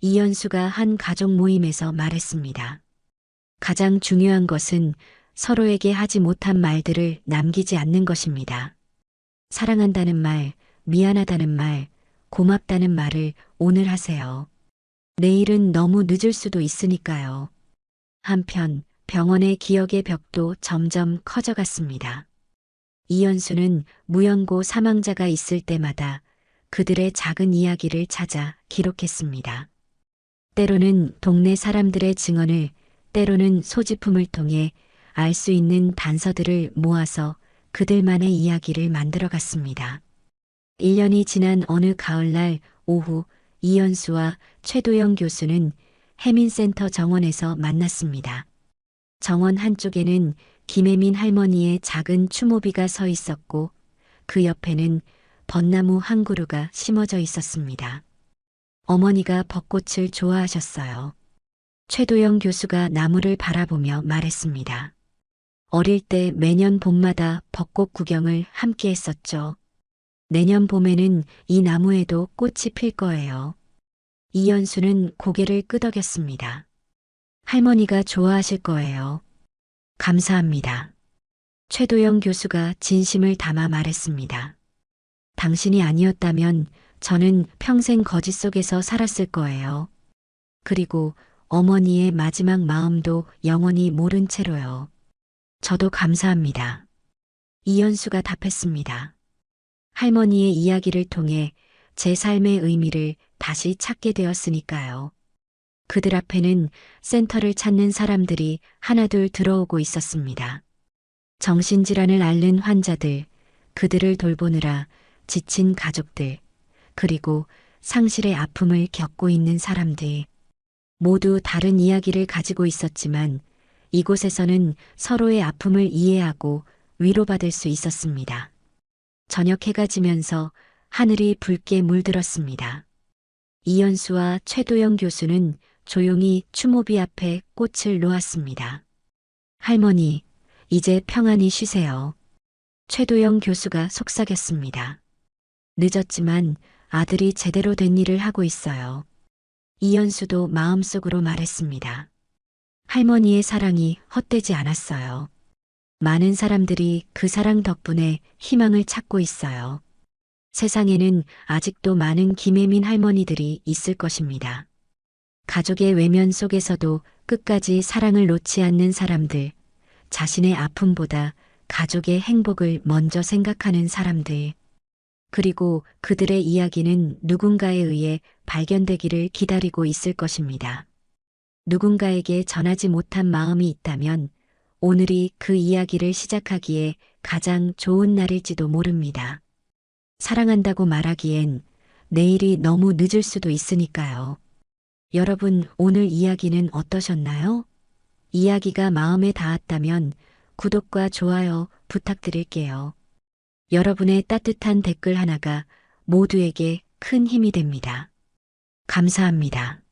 이연수가 한 가족 모임에서 말했습니다. 가장 중요한 것은 서로에게 하지 못한 말들을 남기지 않는 것입니다. 사랑한다는 말, 미안하다는 말, 고맙다는 말을 오늘 하세요. 내일은 너무 늦을 수도 있으니까요. 한편 병원의 기억의 벽도 점점 커져갔습니다. 이연수는 무연고 사망자가 있을 때마다 그들의 작은 이야기를 찾아 기록했습니다. 때로는 동네 사람들의 증언을, 때로는 소지품을 통해 알 수 있는 단서들을 모아서 그들만의 이야기를 만들어갔습니다. 1년이 지난 어느 가을날 오후 이연수와 최도영 교수는 해민센터 정원에서 만났습니다. 정원 한쪽에는 김혜민 할머니의 작은 추모비가 서 있었고 그 옆에는 벚나무 한 그루가 심어져 있었습니다. 어머니가 벚꽃을 좋아하셨어요. 최도영 교수가 나무를 바라보며 말했습니다. 어릴 때 매년 봄마다 벚꽃 구경을 함께 했었죠. 내년 봄에는 이 나무에도 꽃이 필 거예요. 이연수는 고개를 끄덕였습니다. 할머니가 좋아하실 거예요. 감사합니다. 최도영 교수가 진심을 담아 말했습니다. 당신이 아니었다면 저는 평생 거짓 속에서 살았을 거예요. 그리고 어머니의 마지막 마음도 영원히 모른 채로요. 저도 감사합니다. 이연수가 답했습니다. 할머니의 이야기를 통해 제 삶의 의미를 다시 찾게 되었으니까요. 그들 앞에는 센터를 찾는 사람들이 하나둘 들어오고 있었습니다. 정신질환을 앓는 환자들, 그들을 돌보느라 지친 가족들, 그리고 상실의 아픔을 겪고 있는 사람들, 모두 다른 이야기를 가지고 있었지만 이곳에서는 서로의 아픔을 이해하고 위로받을 수 있었습니다. 저녁 해가 지면서 하늘이 붉게 물들었습니다. 이연수와 최도영 교수는 조용히 추모비 앞에 꽃을 놓았습니다. 할머니, 이제 평안히 쉬세요. 최도영 교수가 속삭였습니다. 늦었지만 아들이 제대로 된 일을 하고 있어요. 이연수도 마음속으로 말했습니다. 할머니의 사랑이 헛되지 않았어요. 많은 사람들이 그 사랑 덕분에 희망을 찾고 있어요. 세상에는 아직도 많은 김혜민 할머니들이 있을 것입니다. 가족의 외면 속에서도 끝까지 사랑을 놓지 않는 사람들, 자신의 아픔보다 가족의 행복을 먼저 생각하는 사람들, 그리고 그들의 이야기는 누군가에 의해 발견되기를 기다리고 있을 것입니다. 누군가에게 전하지 못한 마음이 있다면 오늘이 그 이야기를 시작하기에 가장 좋은 날일지도 모릅니다. 사랑한다고 말하기엔 내일이 너무 늦을 수도 있으니까요. 여러분, 오늘 이야기는 어떠셨나요? 이야기가 마음에 닿았다면 구독과 좋아요 부탁드릴게요. 여러분의 따뜻한 댓글 하나가 모두에게 큰 힘이 됩니다. 감사합니다.